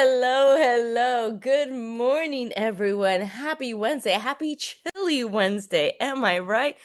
Hello, hello. Good morning, everyone. Happy Wednesday. Happy chilly Wednesday. Am I right?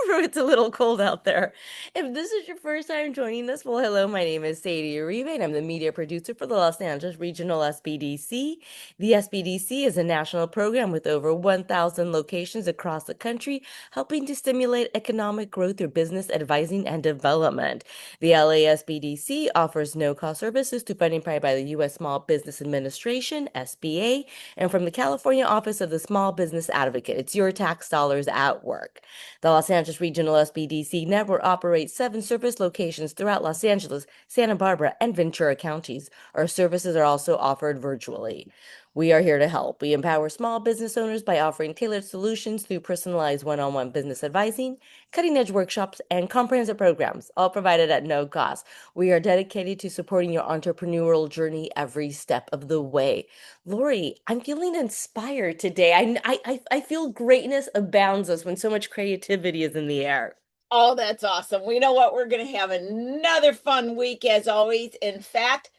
It's a little cold out there. If this is your first time joining us, well, hello. My name is Sadie Uribe, and I'm the media producer for the Los Angeles Regional SBDC. The SBDC is a national program with over 1,000 locations across the country, helping to stimulate economic growth through business advising and development. The LASBDC offers no-cost services to funding provided by the U.S. Small Business Administration, SBA, and from the California Office of the Small Business Advocate. It's your tax dollars at work. The Los Angeles Regional SBDC network operates 7 service locations throughout Los Angeles, Santa Barbara, and Ventura counties. Our services are also offered virtually. We are here to help. We empower small business owners by offering tailored solutions through personalized one-on-one business advising, cutting-edge workshops, and comprehensive programs, all provided at no cost. We are dedicated to supporting your entrepreneurial journey every step of the way. Lori, I'm feeling inspired today. I feel greatness abounds us when so much creativity is in the air. Oh, that's awesome. We know what? We're going to have another fun week as always. In fact,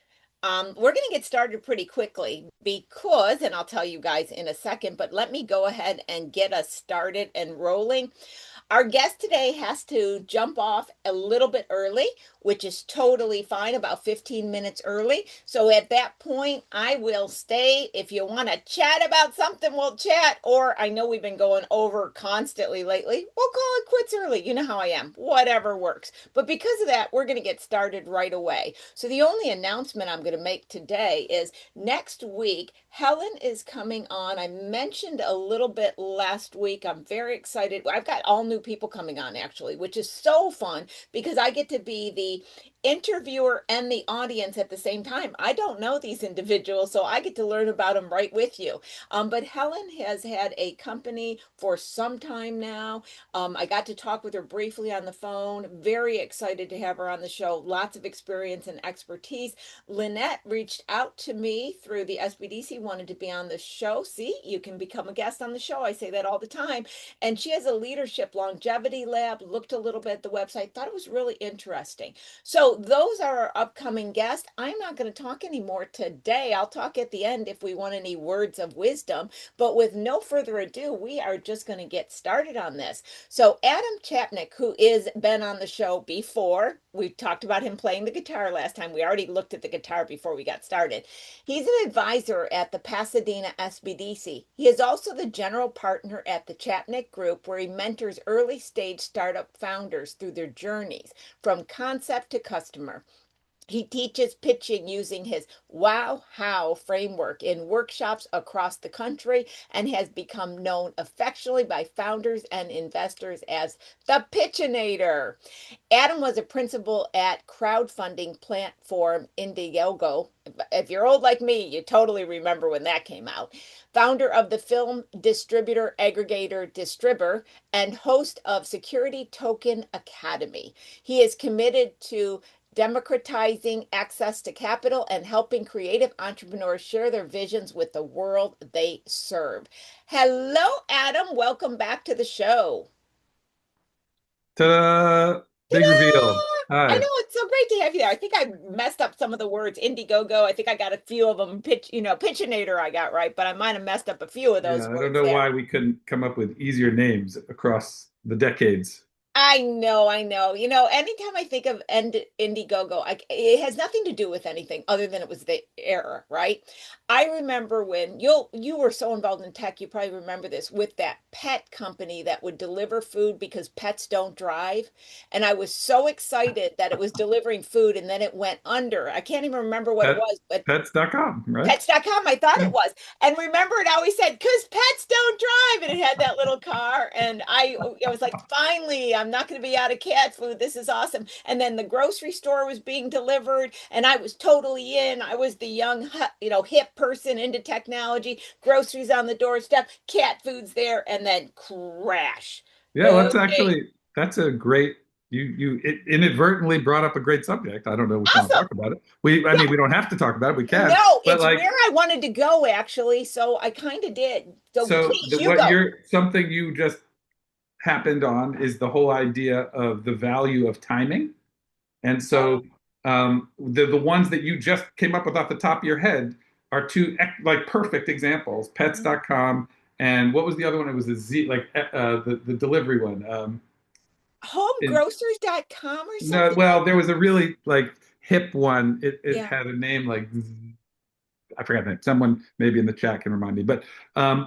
we're going to get started pretty quickly because, and I'll tell you guys in a second, but let me go ahead and get us started and rolling. Our guest today has to jump off a little bit early, which is totally fine, about 15 minutes early. So at that point, I will stay. If you want to chat about something, we'll chat. Or I know we've been going over constantly lately. We'll call it quits early. You know how I am. Whatever works. But because of that, we're going to get started right away. So the only announcement I'm going to make today is next week, Helen is coming on. I mentioned a little bit last week. I'm very excited. I've got all new people coming on actually, which is so fun because I get to be the interviewer and the audience at the same time. I don't know these individuals, so I get to learn about them right with you. But Helen has had a company for some time now. I got to talk with her briefly on the phone. Very excited to have her on the show. Lots of experience and expertise. Lynette reached out to me through the SBDC, wanted to be on the show. See, you can become a guest on the show. I say that all the time. And she has a leadership longevity lab, looked a little bit at the website, thought it was really interesting. So those are our upcoming guests. I'm not going to talk anymore today. I'll talk at the end if we want any words of wisdom. But with no further ado, we are just going to get started on this. So Adam Chapnick, who is been on the show before, we talked about him playing the guitar last time. We already looked at the guitar before we got started. He's an advisor at the Pasadena SBDC. He is also the general partner at the Chapnick Group, where he mentors early stage startup founders through their journeys from concept to customer. He teaches pitching using his Wow How framework in workshops across the country and has become known affectionately by founders and investors as the Pitchinator. Adam was a principal at crowdfunding platform Indiegogo. If you're old like me, you totally remember when that came out. Founder of the film distributor aggregator Distribber and host of Security Token Academy. He is committed to democratizing access to capital and helping creative entrepreneurs share their visions with the world they serve. Hello, Adam. Welcome back to the show. Ta-da! Big reveal. I Hi. know it's so great to have you there. I think I messed up some of the words. Indiegogo. I think I got a few of them. Pitchinator. I got right, but I might have messed up a few of Yeah, those I don't words know there. why we couldn't come up with easier names across the decades. I know, I know. Anytime I think of Indiegogo, it has nothing to do with anything other than it was the era, right? I remember when you were so involved in tech, you probably remember this with that pet company that would deliver food because pets don't drive. And I was so excited that it was delivering food and then it went under. I can't even remember what it Pet, was, but pets.com, right? Pets.com, I thought Yeah. it was. And remember, it always said, because pets don't drive. And it had that little car. And I was like, finally, I'm not going to be out of cat food. This is awesome. And then the grocery store was being delivered. And I was totally in. I was the young, hip person into technology, groceries on the doorstep, cat food's there, and then crash. Yeah, well, Okay. that's a great inadvertently brought up a great subject. I don't know if we want to Awesome. talk about it. I Yeah. mean, we don't have to talk about it. We can, No, but it's like, where I wanted to go, actually. So I kind of did. So so please, you what go. you're something you just happened on is the whole idea of the value of timing. And Oh, so the ones that you just came up with off the top of your head, are two like perfect examples. Pets.com and what was the other one? It was the Z, like the delivery one. It, Homegrocers.com or no, something like well, there was a really like hip one. It yeah. had a name like I forgot the name. Someone maybe in the chat can remind me. But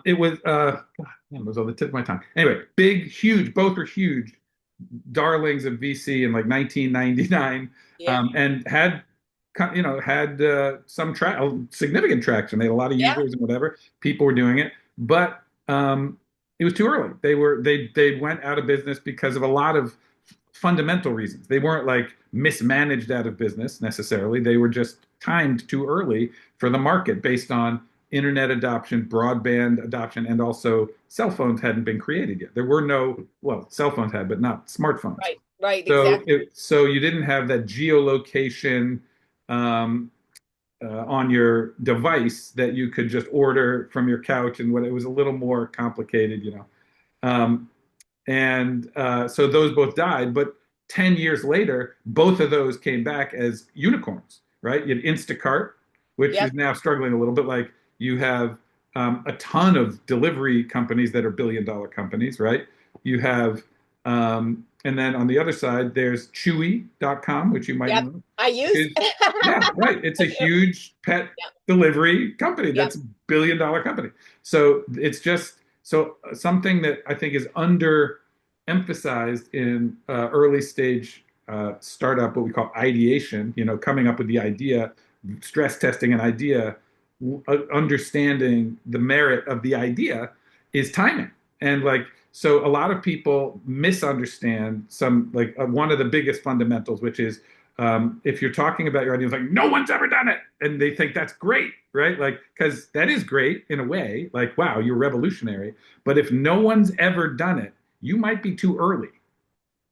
it was man, it was on the tip of my tongue. Anyway, big, huge. Both were huge darlings of VC in like 1999, Yeah. and had had some significant traction. They had a lot of Yeah. users and whatever. People were doing it, but it was too early. They went out of business because of a lot of fundamental reasons. They weren't like mismanaged out of business necessarily. They were just timed too early for the market based on internet adoption, broadband adoption, and also cell phones hadn't been created yet. There were no, well, cell phones had, but not smartphones. Right. Right. So Exactly. so you didn't have that geolocation um, on your device that you could just order from your couch, and what it was a little more complicated, you know. Um, and so those both died. But 10 years later, both of those came back as unicorns, right? You had Instacart, which is Yep. now struggling a little bit. Like you have a ton of delivery companies that are billion-dollar companies, right? You have, and then on the other side, there's Chewy.com, which you might Yep. know, I which use is, yeah, right. It's a I do. huge pet Yep. delivery company Yep. that's a billion-dollar company. So it's just so something that I think is underemphasized in early stage startup, what we call ideation, coming up with the idea, stress testing an idea, understanding the merit of the idea is timing. And like, so a lot of people misunderstand some, like one of the biggest fundamentals, which is if you're talking about your idea, it's like, no one's ever done it. And they think that's great, right? Like, because that is great in a way, like, wow, you're revolutionary. But if no one's ever done it, you might be too early,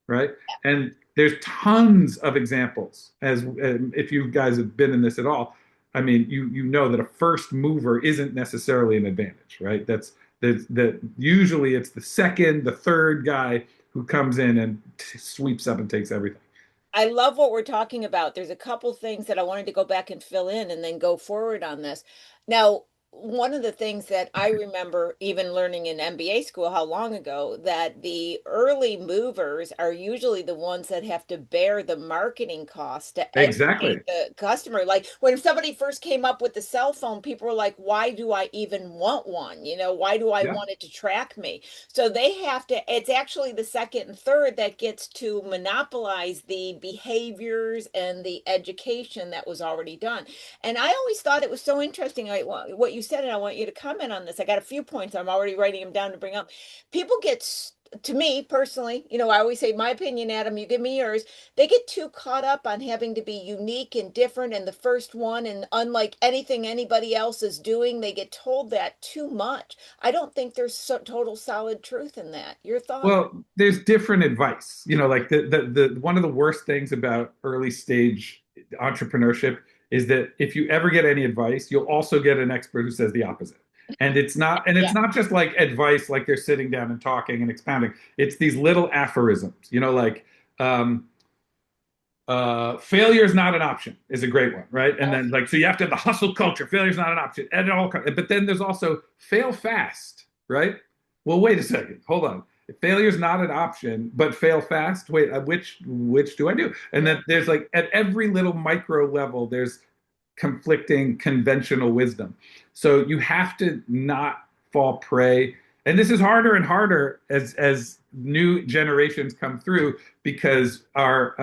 right? And there's tons of examples. As if you guys have been in this at all, I mean, you know that a first mover isn't necessarily an advantage, right? That usually it's the second, the third guy who comes in and sweeps up and takes everything. I love what we're talking about. There's a couple things that I wanted to go back and fill in and then go forward on this. Now, one of the things that I remember even learning in MBA school, how long ago, that the early movers are usually the ones that have to bear the marketing cost to educate Exactly. the customer. Like when somebody first came up with the cell phone, people were like, why do I even want one? Why do I Yeah. want it to track me? So they have to, it's actually the second and third that gets to monopolize the behaviors and the education that was already done. And I always thought it was so interesting what you said, and I want you to comment on this. I got a few points. I'm already writing them down to bring up. People get, to me personally, I always say my opinion, Adam, you give me yours. They get too caught up on having to be unique and different and the first one and unlike anything anybody else is doing. They get told that too much. I don't think there's total solid truth in that. Your thought? Well, there's different advice. Like the one of the worst things about early stage entrepreneurship is that if you ever get any advice, you'll also get an expert who says the opposite. And it's Yeah. not just like advice like they're sitting down and talking and expounding. It's these little aphorisms, like um, failure is not an option is a great one, right? And then like so you have to have the hustle culture. Failure is not an option, and it all. But then there's also fail fast, right? Well, wait a second, hold on. Failure is not an option, but fail fast. Wait, which do I do? And then there's like at every little micro level, there's conflicting conventional wisdom. So you have to not fall prey. And this is harder and harder as new generations come through because our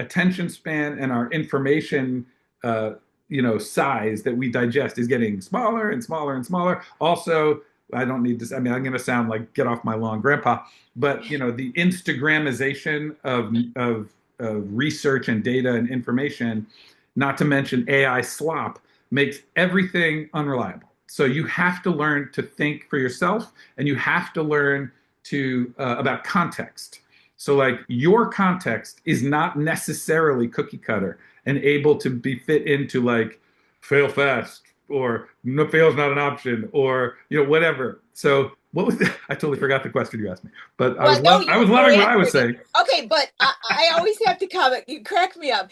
attention span and our information size that we digest is getting smaller and smaller and smaller. Also, I don't need this. I mean, I'm going to sound like get off my lawn, grandpa. But the Instagramization of research and data and information, not to mention AI slop, makes everything unreliable. So you have to learn to think for yourself, and you have to learn to about context. So like your context is not necessarily cookie cutter and able to be fit into like fail fast or no fail is not an option or whatever. So what was the, I totally forgot the question you asked me, but Well, no, I was you're loving what I was answering it. saying. Okay, but I always have to comment. You crack me up.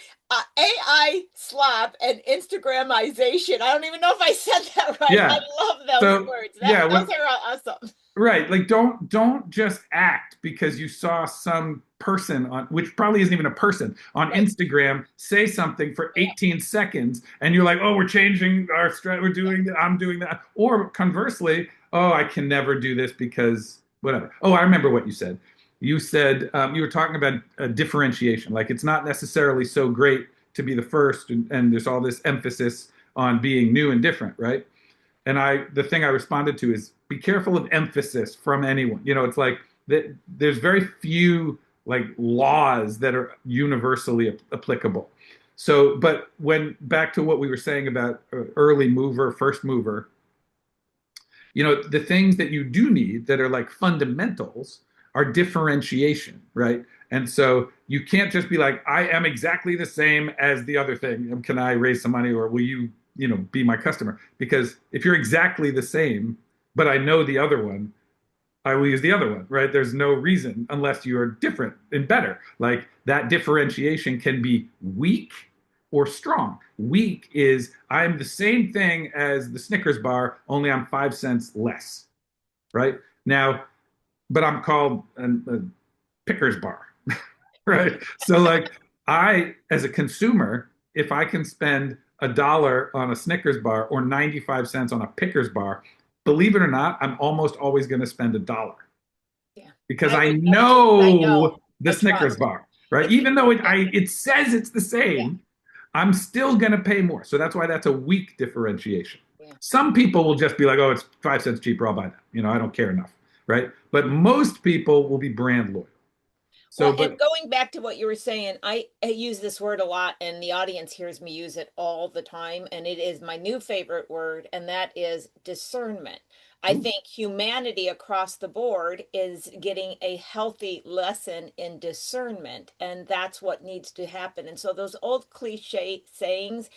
AI slop and Instagramization. I don't even know if I said that right. I Yeah. love those So words. yeah, Those are awesome. right. Like don't just act because you saw some person on, which probably isn't even a person, on Right. Instagram say something for Yeah. 18 seconds and you're like, "Oh, we're changing our we're Yeah. doing that, I'm doing that." Or conversely, "Oh, I can never do this because whatever." Oh, I remember what you said. You said you were talking about differentiation. Like it's not necessarily so great to be the first and there's all this emphasis on being new and different, right? And the thing I responded to is be careful of emphasis from anyone. You know, it's like that there's very few like laws that are universally applicable. So, but when back to what we were saying about early mover, first mover, you know, the things that you do need that are like fundamentals are differentiation, right? And so you can't just be like, I am exactly the same as the other thing. Can I raise some money or will you, you know, be my customer? Because if you're exactly the same, but I know the other one, I will use the other one, right? There's no reason unless you are different and better. Like that differentiation can be weak or strong. Weak is I'm the same thing as the Snickers bar, only I'm 5 cents less, right? Now, but I'm called a Pickers bar, right? So like as a consumer, if I can spend $1 on a Snickers bar or 95 cents on a Pickers bar, believe it or not, I'm almost always going to spend $1 Yeah. because I I would go too. I know. know the I Snickers trust. bar, right? It's Even though yeah. it says it's the Yeah. same, I'm still going to pay more. So that's why that's a weak differentiation. Yeah. Some people will just be like, oh, it's 5 cents cheaper, I'll buy that. You know, I don't care enough, right? But most people will be brand loyal. So, Well, and but going back to what you were saying, I use this word a lot, and the audience hears me use it all the time, and it is my new favorite word, and that is discernment. I ooh, think humanity across the board is getting a healthy lesson in discernment, and that's what needs to happen. And so those old cliche sayings,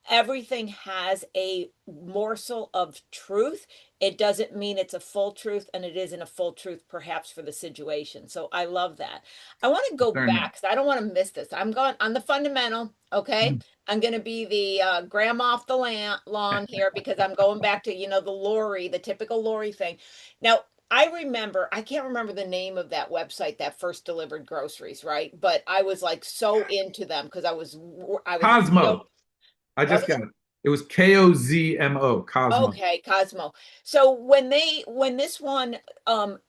everything has a morsel of truth. It doesn't mean it's a full truth, and it isn't a full truth, perhaps, for the situation. So I love that. I want to go discernment. back because I don't want to miss this. I'm going on the fundamental. Okay. I'm going to be the grandma off the lawn here because I'm going back to, the Lori, the typical Lori thing. Now, I remember, I can't remember the name of that website that first delivered groceries, right? But I was like so into them because I was a CEO. Cosmo. I What just was got it. It was Kozmo, Cosmo. Okay, Cosmo. So when this one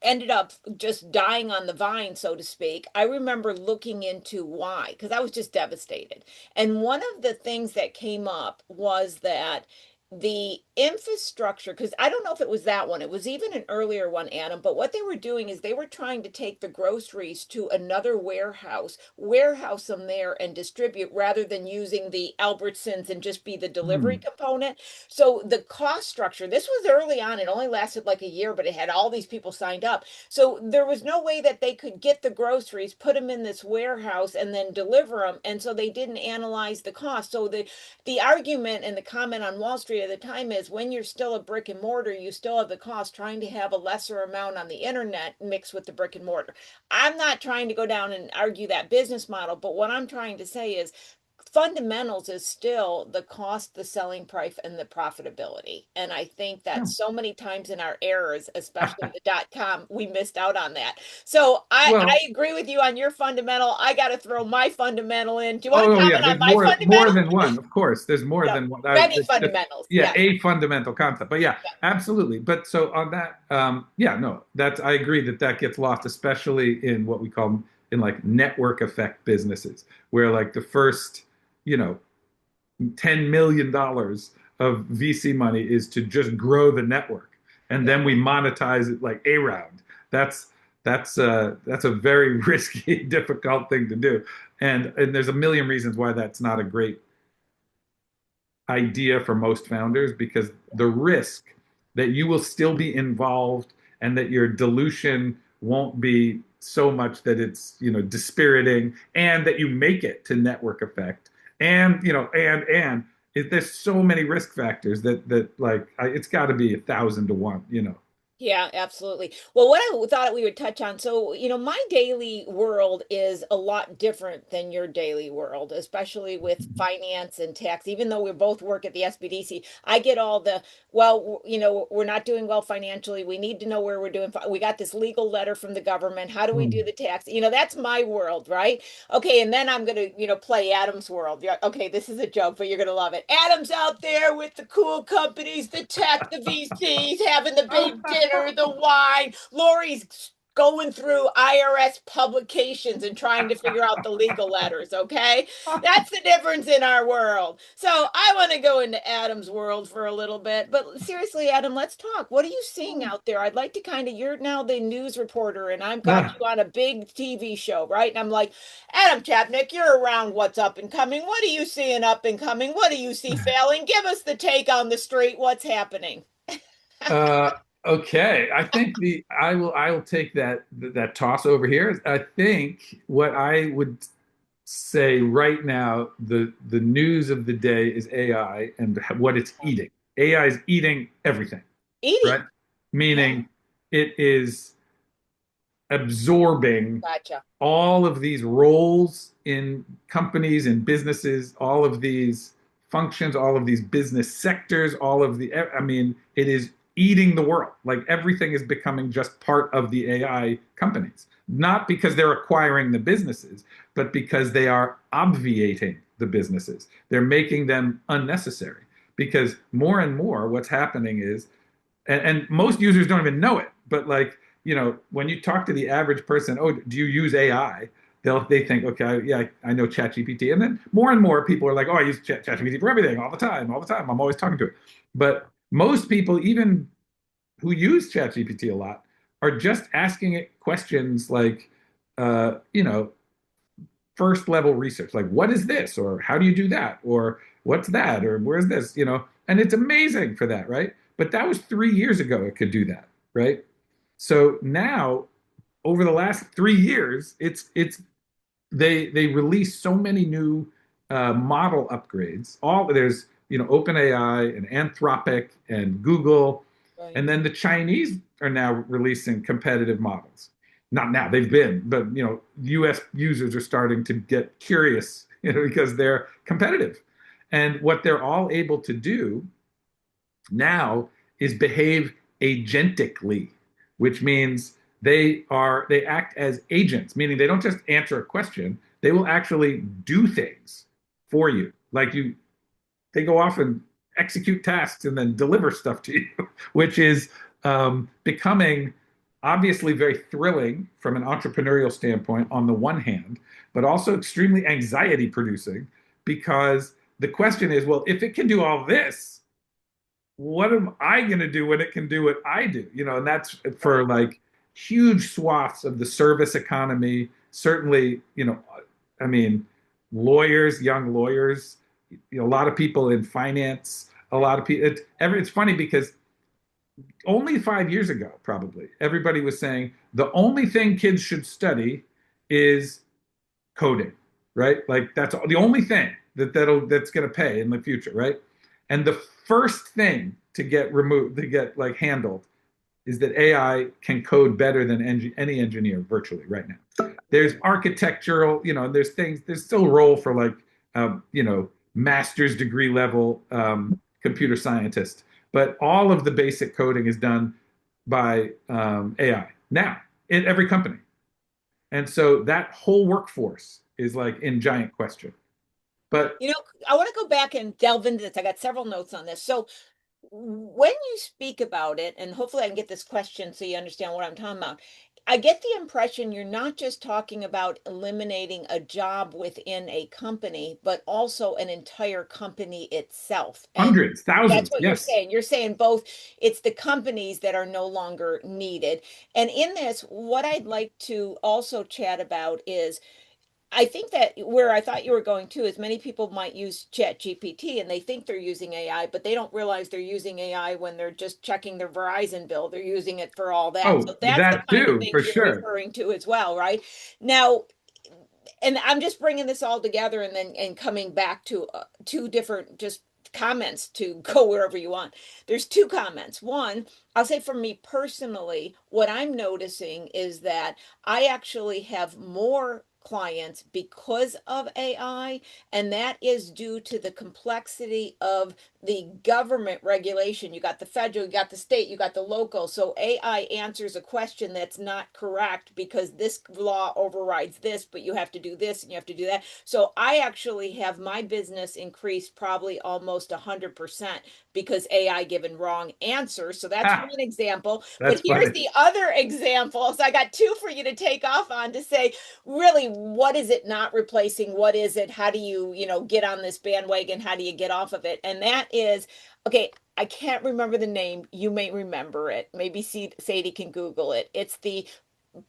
ended up just dying on the vine, so to speak, I remember looking into why, because I was just devastated. And one of the things that came up was that the infrastructure, because I don't know if it was that one, it was even an earlier one, Adam, but what they were doing is they were trying to take the groceries to another warehouse them there and distribute rather than using the Albertsons and just be the delivery Hmm. component. So the cost structure, this was early on, it only lasted like a year, but it had all these people signed up. So there was no way that they could get the groceries, put them in this warehouse, and then deliver them. And so they didn't analyze the cost. So the argument and the comment on Wall Street at the time is when you're still a brick and mortar, you still have the cost trying to have a lesser amount on the internet mixed with the brick and mortar. I'm not trying to go down and argue that business model, but what I'm trying to say is fundamentals is still the cost, the selling price, and the profitability. And I think that Yeah. so many times in our errors, especially the .com, we missed out on that. So I Well, agree with you on your fundamental. I got to throw my fundamental in. Do you want to oh yeah, comment on there's my more fundamental? than one. Of course, there's more Yeah, than one. many It's just fundamentals. yeah, Yeah, a fundamental concept. But yeah, yeah, absolutely. But so on that, yeah, no, that's I agree that that gets lost, especially in what we call in like network effect businesses, where like the first, you know, $10 million of VC money is to just grow the network, and yeah. then we monetize it like a round. That's that's a very risky, difficult thing to do, and there's a million reasons why that's not a great idea for most founders because the risk that you will still be involved and that your dilution won't be so much that it's dispiriting and that you make it to network effect and there's so many risk factors that like it's got to be 1,000 to 1. Yeah, absolutely. Well, what I thought we would touch on, so, my daily world is a lot different than your daily world, especially with finance and tax. Even though we both work at the SBDC, I get all the, well, we're not doing well financially. We need to know where we're doing. We got this legal letter from the government. How do we do Mm. the tax? That's my world, right? Okay, and then I'm gonna, play Adam's world. Yeah, okay, this is a joke, but you're gonna love it. Adam's out there with the cool companies, the tech, the VCs, having the big dinner, the wine. Lori's going through IRS publications and trying to figure out the legal letters, okay? That's the difference in our world. So I want to go into Adam's world for a little bit. But seriously, Adam, let's talk. What are you seeing out there? I'd like to you're now the news reporter, and I've got you on a big TV show, right? And I'm like, Adam Chapnick, you're around what's up and coming. What are you seeing up and coming? What do you see failing? Give us the take on the street. What's happening? Uh, okay. I think I will take that toss over here. I think what I would say right now, the news of the day is AI and what it's eating. AI is eating everything, right? Eating. Yeah, Meaning it is absorbing gotcha. all of these roles in companies and businesses, all of these functions, all of these business sectors, I mean, it is eating the world. Like everything is becoming just part of the AI companies, not because they're acquiring the businesses, but because they are obviating the businesses. They're making them unnecessary because more and more what's happening is, and most users don't even know it, but like, when you talk to the average person, oh, do you use AI? They think, okay, yeah, I know ChatGPT. And then more and more people are like, oh, I use ChatGPT for everything, all the time, all the time. I'm always talking to it. But most people, even who use ChatGPT a lot, are just asking it questions like, uh, you know, first level research, like what is this, or how do you do that, or what's that, or where's this, and it's amazing for that, right? But that was 3 years ago. It could do that, right? So now, over the last 3 years, it's they release so many new model upgrades. All there's OpenAI and Anthropic and Google, Right. and then the Chinese are now releasing competitive models. Not now, they've been, but U.S. users are starting to get curious, because they're competitive, and what they're all able to do now is behave agentically, which means they act as agents, meaning they don't just answer a question, they will actually do things for you. Like they go off and execute tasks and then deliver stuff to you, which is becoming obviously very thrilling from an entrepreneurial standpoint on the one hand, but also extremely anxiety producing because the question is, well, if it can do all this, what am I going to do when it can do what I do? And that's for Right. like huge swaths of the service economy. Certainly, I mean, lawyers, young lawyers, a lot of people in finance, a lot of people. It's funny because only 5 years ago, probably everybody was saying the only thing kids should study is coding, right? Like that's the only thing that's going to pay in the future, right? And the first thing to get removed, to get like handled, is that AI can code better than any engineer virtually right now. There's architectural, there's still a role for like, master's degree level computer scientist, but all of the basic coding is done by AI now in every company. And so that whole workforce is like in giant question. But You know, I want to go back and delve into this. I got several notes on this. So, when you speak about it, and hopefully I can get this question so you understand what I'm talking about, I get the impression you're not just talking about eliminating a job within a company, but also an entire company itself. And hundreds, that's thousands, what you're yes. saying. You're saying both, it's the companies that are no longer needed. And in this, what I'd like to also chat about is I think that where I thought you were going to is many people might use Chat GPT and they think they're using AI, but they don't realize they're using AI when they're just checking their Verizon bill. They're using it for all that. Oh, So that's the that kind of too, for things you're sure. referring to as well, right? Now, and I'm just bringing this all together and then and coming back to two different just comments to go wherever you want. There's two comments. One, I'll say for me personally, what I'm noticing is that I actually have more clients because of AI, and that is due to the complexity of the government regulation. You got the federal, you got the state, you got the local. So AI answers a question that's not correct because this law overrides this, but you have to do this and you have to do that. So I actually have my business increased probably almost 100% because AI given wrong answers. So that's Ah, one example. But that's here's funny. the other example. So I got two for you to take off on to say, really, what is it not replacing? What is it? How do you, get on this bandwagon? How do you get off of it? And that is, okay, I can't remember the name. You may remember it. Maybe Sadie can Google it. It's the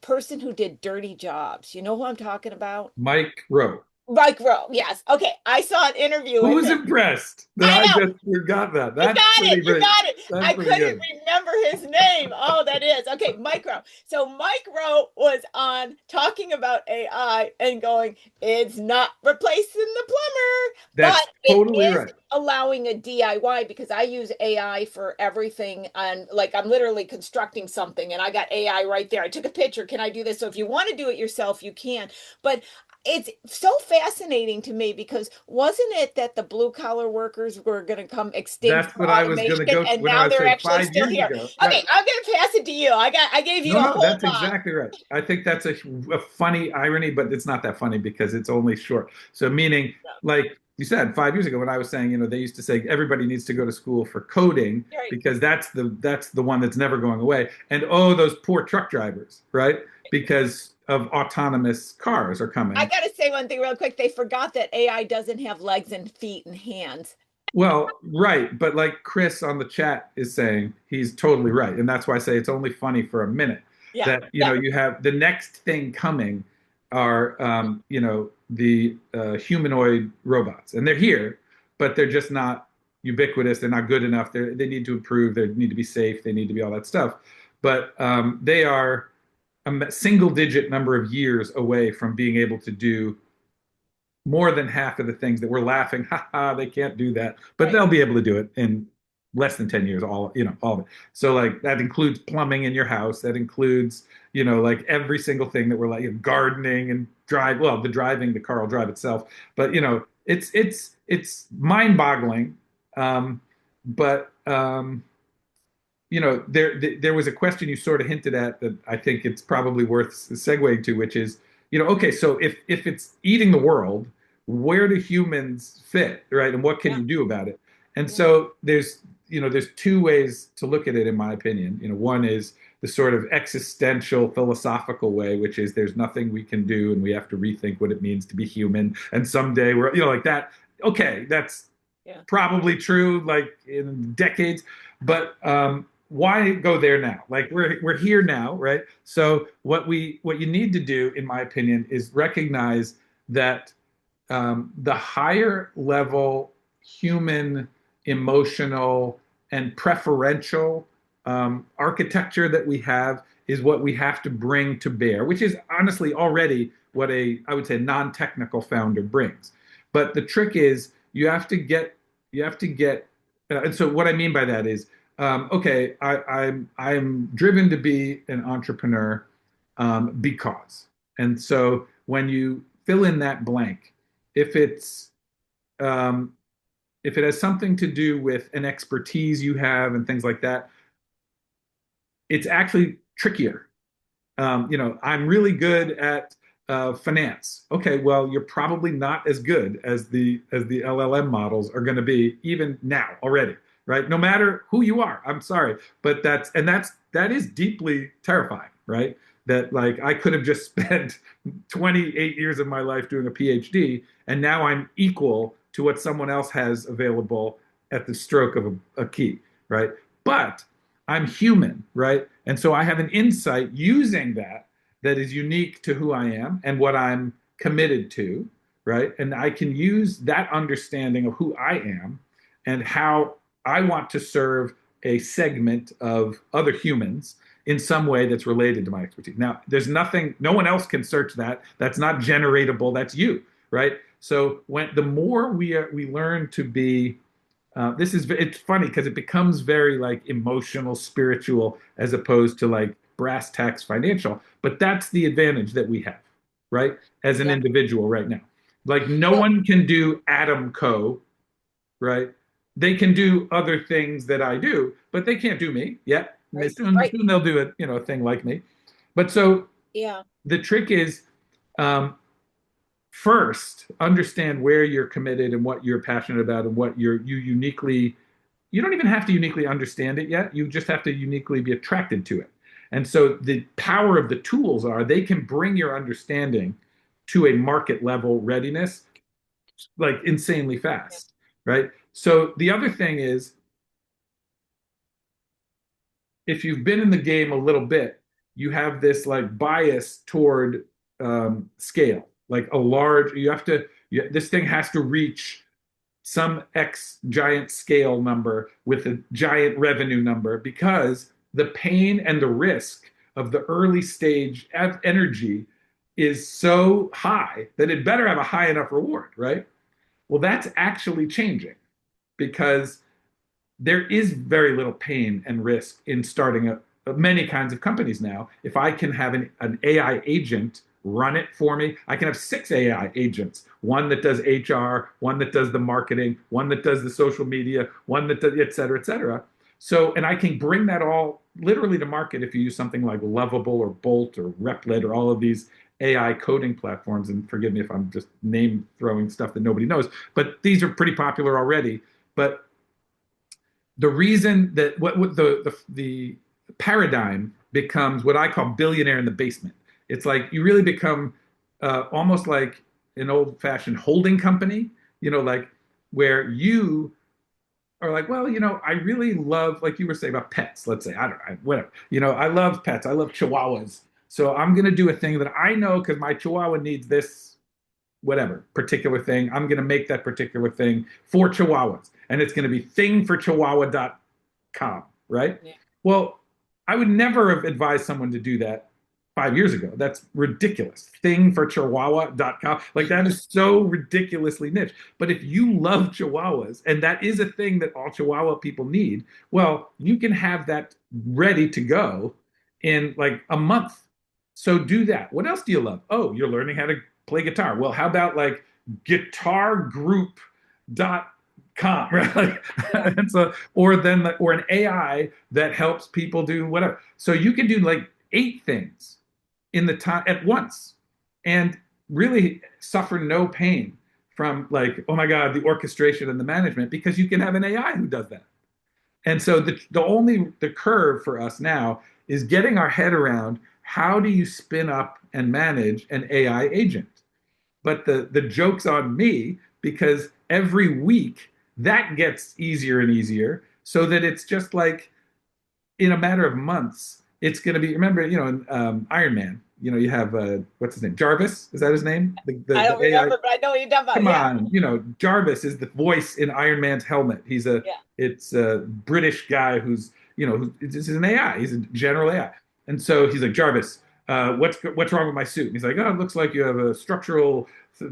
person who did Dirty Jobs. You know who I'm talking about? Mike Rowe. Mike Rowe. Yes. Okay. I saw an interview Who with was him. impressed that I I know. just forgot that? You That's got it. pretty You great. got it. That's I pretty couldn't good. remember his name. Oh, that is. Okay, Mike Rowe. So Mike Rowe was on talking about AI and going, it's not replacing the plumber, That's but it totally is right. allowing a DIY because I use AI for everything. And like I'm literally constructing something and I got AI right there. I took a picture. Can I do this? So if you want to do it yourself, you can. But it's so fascinating to me because wasn't it that the blue collar workers were going to come extinct That's for what I was going to automation go to and when I now would they're say actually five still years here? ago. Okay, Right. I'm going to pass it to you. I gave you No, a no, whole that's lot. exactly right. I think that's a funny irony, but it's not that funny because it's only short. So, meaning, like you said, 5 years ago, when I was saying, they used to say everybody needs to go to school for coding Right. because that's the one that's never going away. And oh, those poor truck drivers, right? Because of autonomous cars are I coming. got to say one thing real quick. They forgot that AI doesn't have legs and feet and hands. Well, right, but like Chris on the chat is saying, he's totally right, and that's why I say it's only funny for a minute. Yeah. That Yeah. you have the next thing coming are the humanoid robots, and they're here, but they're just not ubiquitous. They're not good enough. They need to improve. They need to be safe. They need to be all that stuff. But they are a single digit number of years away from being able to do more than half of the things that we're laughing, ha ha, they can't do that, but Right. they'll be able to do it in less than 10 years, all of it. So like that includes plumbing in your house, that includes, like every single thing that we're like gardening and the driving, the car will drive itself, but it's mind-boggling. But there was a question you sort of hinted at that I think it's probably worth segueing to, which is, okay, so if it's eating the world, where do humans fit, right? And what can Yeah. you do about it? And Yeah. so there's two ways to look at it, in my opinion. One is the sort of existential philosophical way, which is there's nothing we can do and we have to rethink what it means to be human. And someday we're, like that. Okay, that's Yeah. probably true, like in decades, but why go there now? Like we're here now, right? So what you need to do, in my opinion, is recognize that the higher level human emotional and preferential architecture that we have is what we have to bring to bear, which is honestly already what I would say non-technical founder brings. But the trick is you have to get and so what I mean by that is okay, I'm driven to be an entrepreneur because. And so when you fill in that blank, if it's um, if it has something to do with an expertise you have and things like that, it's actually trickier. I'm really good at finance. Okay, well, you're probably not as good as the LLM models are going to be even now already, right? No matter who you are. I'm sorry, but that is deeply terrifying, right? That like I could have just spent 28 years of my life doing a PhD, and now I'm equal to what someone else has available at the stroke of a key, right? But I'm human, right? And so I have an insight using that is unique to who I am and what I'm committed to, right? And I can use that understanding of who I am and how I want to serve a segment of other humans in some way that's related to my expertise. Now, there's nothing, no one else can search that. That's not generatable. That's you, right? So the more we learn to be It's funny because it becomes very like emotional, spiritual, as opposed to like brass tacks financial. But that's the advantage that we have, right? As an Yeah. individual right now. Like no Well, one can do Adam Co, right? They can do other things that I do, but they can't do me yet. right, right. Soon they'll do a thing like me. But so Yeah. the trick is, um, first understand where you're committed and what you're passionate about and what you uniquely, you don't even have to uniquely understand it yet. You just have to uniquely be attracted to it. And so the power of the tools are they can bring your understanding to a market level readiness like insanely fast, right? So the other thing is, if you've been in the game a little bit, you have this like bias toward scale, like a large. This thing has to reach some X giant scale number with a giant revenue number because the pain and the risk of the early stage energy is so high that it better have a high enough reward, right? Well, that's actually changing because there is very little pain and risk in starting many kinds of companies now. If I can have an AI agent run it for me, I can have 6 AI agents, one that does HR, one that does the marketing, one that does the social media, one that does et cetera, et cetera. So, and I can bring that all literally to market if you use something like Lovable or Bolt or Replit or all of these AI coding platforms. And forgive me if I'm just name throwing stuff that nobody knows, but these are pretty popular already. But the reason that what the paradigm becomes what I call billionaire in the basement. It's like you really become almost like an old-fashioned holding company, like where you are like, well, I really love, like you were saying about pets. Let's say, I don't know, whatever. I love pets. I love Chihuahuas. So I'm going to do a thing that I know because my Chihuahua needs this whatever particular thing. I'm going to make that particular thing for Chihuahuas. And it's going to be thingforchihuahua.com, right? Yeah. Well, I would never have advised someone to do that 5 years ago. That's ridiculous. Thingforchihuahua.com. Like that is so ridiculously niche. But if you love Chihuahuas, and that is a thing that all Chihuahua people need, well, you can have that ready to go in like a month. So do that. What else do you love? Oh, you're learning how to play guitar. Well, how about like guitargroup.com, right? Like, Yeah. and so, or an AI that helps people do whatever. So you can do like 8 things in the time at once and really suffer no pain from like, oh my God, the orchestration and the management, because you can have an AI who does that. And so the curve for us now is getting our head around how do you spin up and manage an AI agent? But the joke's on me because every week that gets easier and easier so that it's just like in a matter of months, it's going to be, remember, in Iron Man, you have, what's his name? Jarvis? Is that his name? I don't The AI. remember, but I know what you're talking about. Come Yeah. on, Jarvis is the voice in Iron Man's helmet. Yeah. It's a British guy this is an AI. He's a general AI. And so he's like, Jarvis, what's wrong with my suit? And he's like, oh, it looks like you have a structural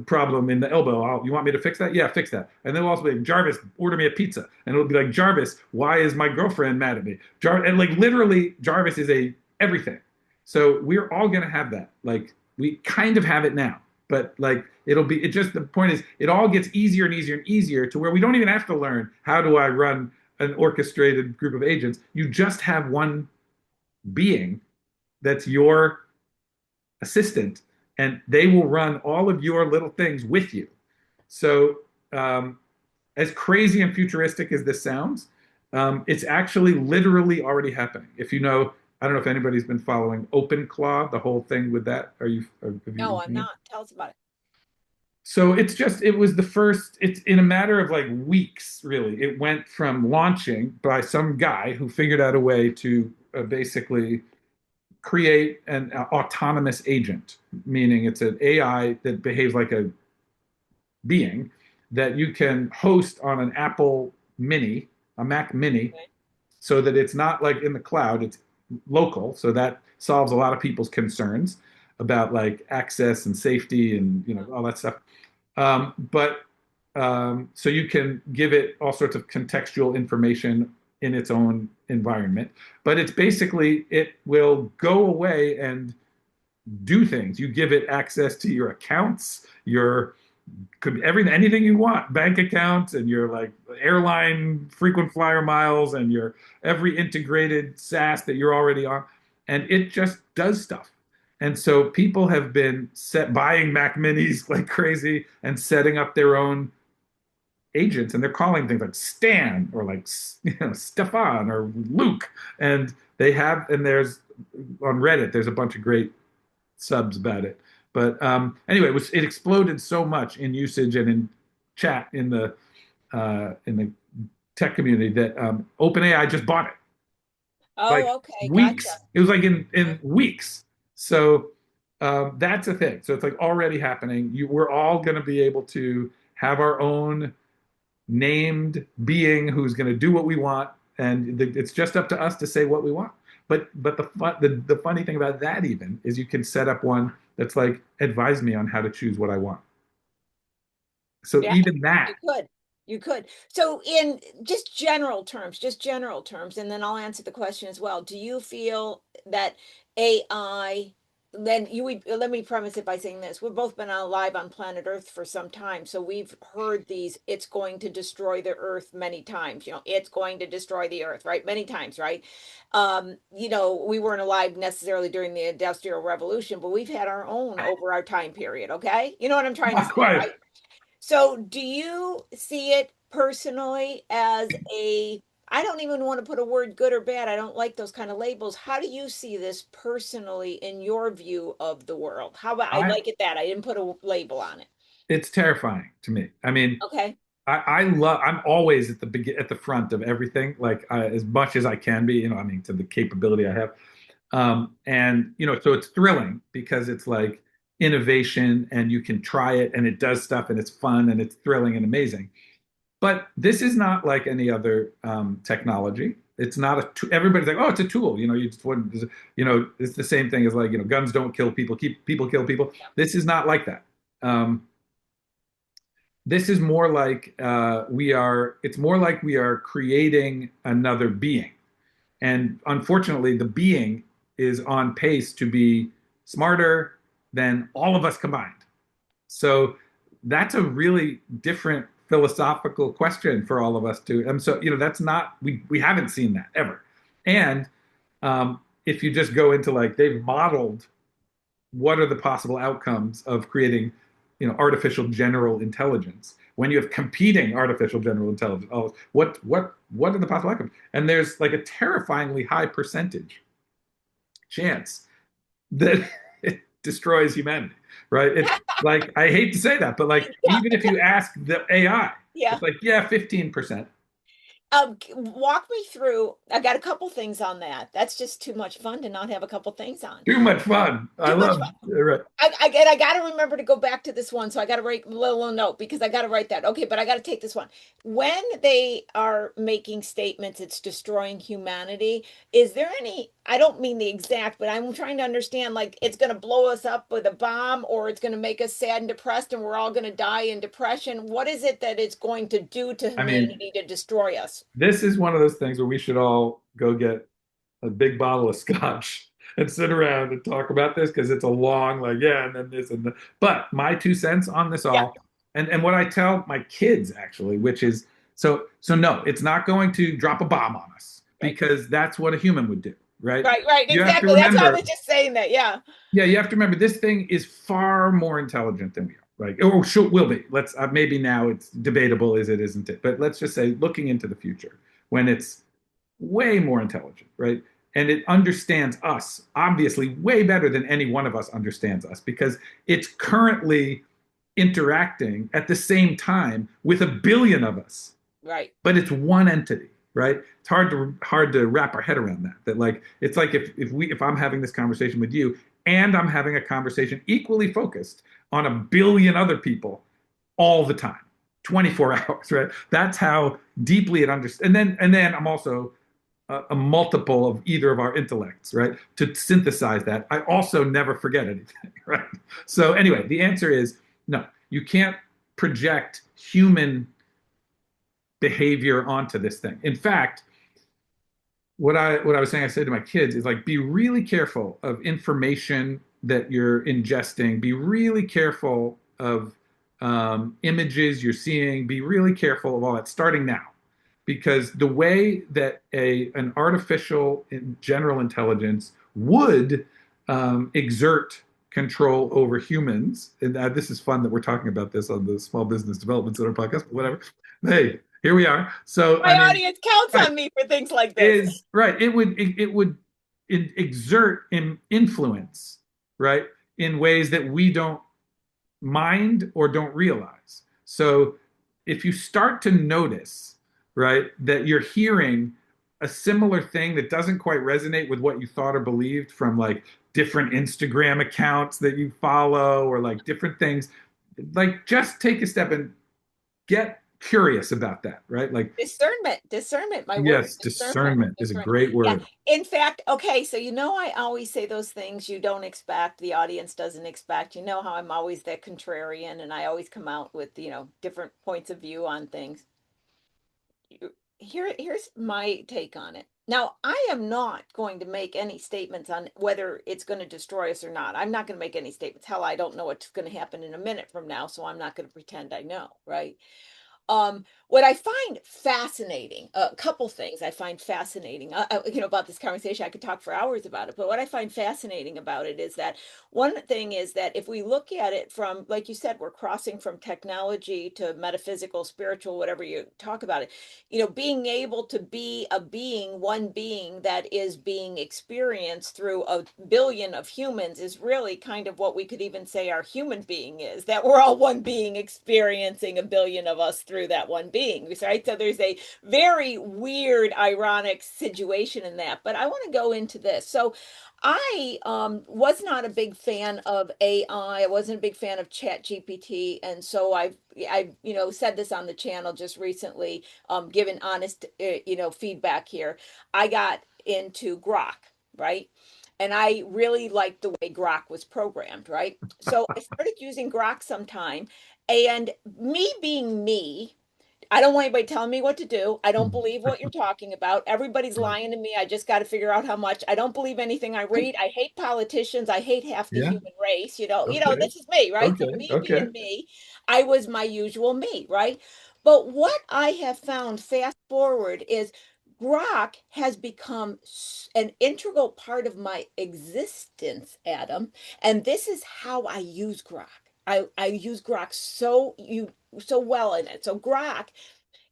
problem in the elbow. You want me to fix that? Yeah, fix that. And then we'll also be like, Jarvis, order me a pizza. And it'll be like, Jarvis, why is my girlfriend mad at me? And like literally, Jarvis is a everything. So we're all gonna have that. Like we kind of have it now, but like the point is it all gets easier and easier and easier to where we don't even have to learn how do I run an orchestrated group of agents. You just have one being that's your assistant, and they will run all of your little things with you. So, as crazy and futuristic as this sounds, it's actually literally already happening. If you know, I don't know if anybody's been following OpenClaw, the whole thing with that. Have No, you? I'm not. Tell us about it. So it was the first, it's in a matter of like weeks, really. It went from launching by some guy who figured out a way to basically create an autonomous agent, meaning it's an AI that behaves like a being that you can host on an Apple Mini, a Mac Mini, Okay. so that it's not like in the cloud, it's local. So that solves a lot of people's concerns about like access and safety and all that stuff. But so you can give it all sorts of contextual information in its own environment. But it's basically, it will go away and do things. You give it access to your accounts, your could be everything, anything you want, bank accounts, and your like airline frequent flyer miles, and your every integrated SaaS that you're already on, and it just does stuff. And so people have been buying Mac Minis like crazy and setting up their own agents, and they're calling things like Stan or like Stefan or Luke, and there's on Reddit there's a bunch of great subs about it. But anyway, it exploded so much in usage and in chat in the tech community that OpenAI just bought it. Like Oh, okay, weeks. gotcha. It was like in weeks. So that's a thing. So it's like already happening. We're all going to be able to have our own named being who's going to do what we want, and it's just up to us to say what we want. But the funny thing about that even is you can set up one that's like advise me on how to choose what I want. So Yeah, even you that, could. You could. So in just general terms, and then I'll answer the question as well. Do you feel that AI, let me premise it by saying this. We've both been alive on planet Earth for some time, so we've heard these, it's going to destroy the Earth many times, it's going to destroy the Earth, right? Many times, right? We weren't alive necessarily during the Industrial Revolution, but we've had our own over our time period, okay? You know what I'm trying to not say, quite. right? So do you see it personally as I don't even want to put a word good or bad. I don't like those kind of labels. How do you see this personally in your view of the world? How about, I I like it that I didn't put a label on it. It's terrifying to me. I mean, Okay. I'm always at the front of everything, like as much as I can be, I mean, to the capability I have. And so it's thrilling because it's like innovation and you can try it and it does stuff and it's fun and it's thrilling and amazing. But this is not like any other technology. It's not everybody's like, oh, it's a tool. You just wouldn't, it's the same thing as like, guns don't kill people, people kill people. This is not like that. This is more like it's more like we are creating another being. And unfortunately, the being is on pace to be smarter than all of us combined. So that's a really different philosophical question for all of us to. And so, that's not, we haven't seen that ever. And if you just go into like, they've modeled what are the possible outcomes of creating, artificial general intelligence when you have competing artificial general intelligence. Oh, what are the possible outcomes? And there's like a terrifyingly high percentage chance that it destroys humanity, right? It's like, I hate to say that, but like, Yeah. even if you ask the AI, Yeah. it's like, yeah, 15%. Walk me through. I got a couple things on that. That's just too much fun to not have a couple things on. Too much fun. I Too much love fun. right. I got to remember to go back to this one. So I got to write a little note because I got to write that. Okay, but I got to take this one. When they are making statements, it's destroying humanity. Is there any, I don't mean the exact, but I'm trying to understand like it's going to blow us up with a bomb or it's going to make us sad and depressed and we're all going to die in depression. What is it that it's going to do to I mean, humanity to destroy us? this is one of those things where we should all go get a big bottle of scotch and sit around and talk about this because it's a long, like, yeah, and then this and that. But my 2 cents on this Yeah. all, and what I tell my kids actually, which is so no, it's not going to drop a bomb on us Right. because that's what a human would do, right? Right. You have to Exactly. That's why I remember, was just saying that. Yeah. yeah, you have to remember this thing is far more intelligent than we are, right? Or should will be. Let's maybe now it's debatable, is it, isn't it? But let's just say looking into the future when it's way more intelligent, right? And it understands us obviously way better than any one of us understands us because it's currently interacting at the same time with a billion of us, Right. but it's one entity, right? It's hard to wrap our head around that. That like it's like if I'm having this conversation with you and I'm having a conversation equally focused on a billion other people all the time, 24 hours, right? That's how deeply it understands. And then I'm also a multiple of either of our intellects, right? To synthesize that. I also never forget anything, right? So anyway, the answer is no. You can't project human behavior onto this thing. In fact, what I was saying, I said to my kids is like, be really careful of information that you're ingesting. Be really careful of images you're seeing. Be really careful of all that starting now, because the way that an artificial general intelligence would exert control over humans, and this is fun that we're talking about this on the Small Business Development Center podcast, but whatever. Hey, here we are. So My I mean, audience counts right, on me for things like this. is right. It would exert influence, right, in ways that we don't mind or don't realize. So if you start to notice, right, that you're hearing a similar thing that doesn't quite resonate with what you thought or believed from like different Instagram accounts that you follow or like different things, like just take a step and get curious about that, right? Like, Discernment, my word is yes, discernment. discernment is a Discernment. great Yeah. word. In fact, okay, so I always say those things you don't expect, the audience doesn't expect. You know how I'm always that contrarian and I always come out with, different points of view on things. Here's my take on it. Now, I am not going to make any statements on whether it's going to destroy us or not. I'm not going to make any statements. Hell, I don't know what's going to happen in a minute from now, so I'm not going to pretend I know, right? What I find fascinating, a couple things I find fascinating, about this conversation, I could talk for hours about it, but what I find fascinating about it is that one thing is that if we look at it from, like you said, we're crossing from technology to metaphysical, spiritual, whatever you talk about it, being able to be a being, one being that is being experienced through a billion of humans is really kind of what we could even say our human being is, that we're all one being experiencing a billion of us through that one being, right? So there's a very weird, ironic situation in that. But I want to go into this. So I was not a big fan of AI. I wasn't a big fan of Chat GPT, and so I said this on the channel just recently, given honest feedback here. I got into Grok, right? And I really liked the way Grok was programmed, right? So I started using Grok sometime, and me being me, I don't want anybody telling me what to do. I don't believe what you're talking about. Everybody's lying to me. I just got to figure out how much. I don't believe anything I read. I hate politicians. I hate half the Yeah. human race. Okay. This is me, right? So Okay. me Okay. being me, I was my usual me, right? But what I have found fast forward is Grok has become an integral part of my existence, Adam. And this is how I use Grok. I use Grok so well in it. So Grok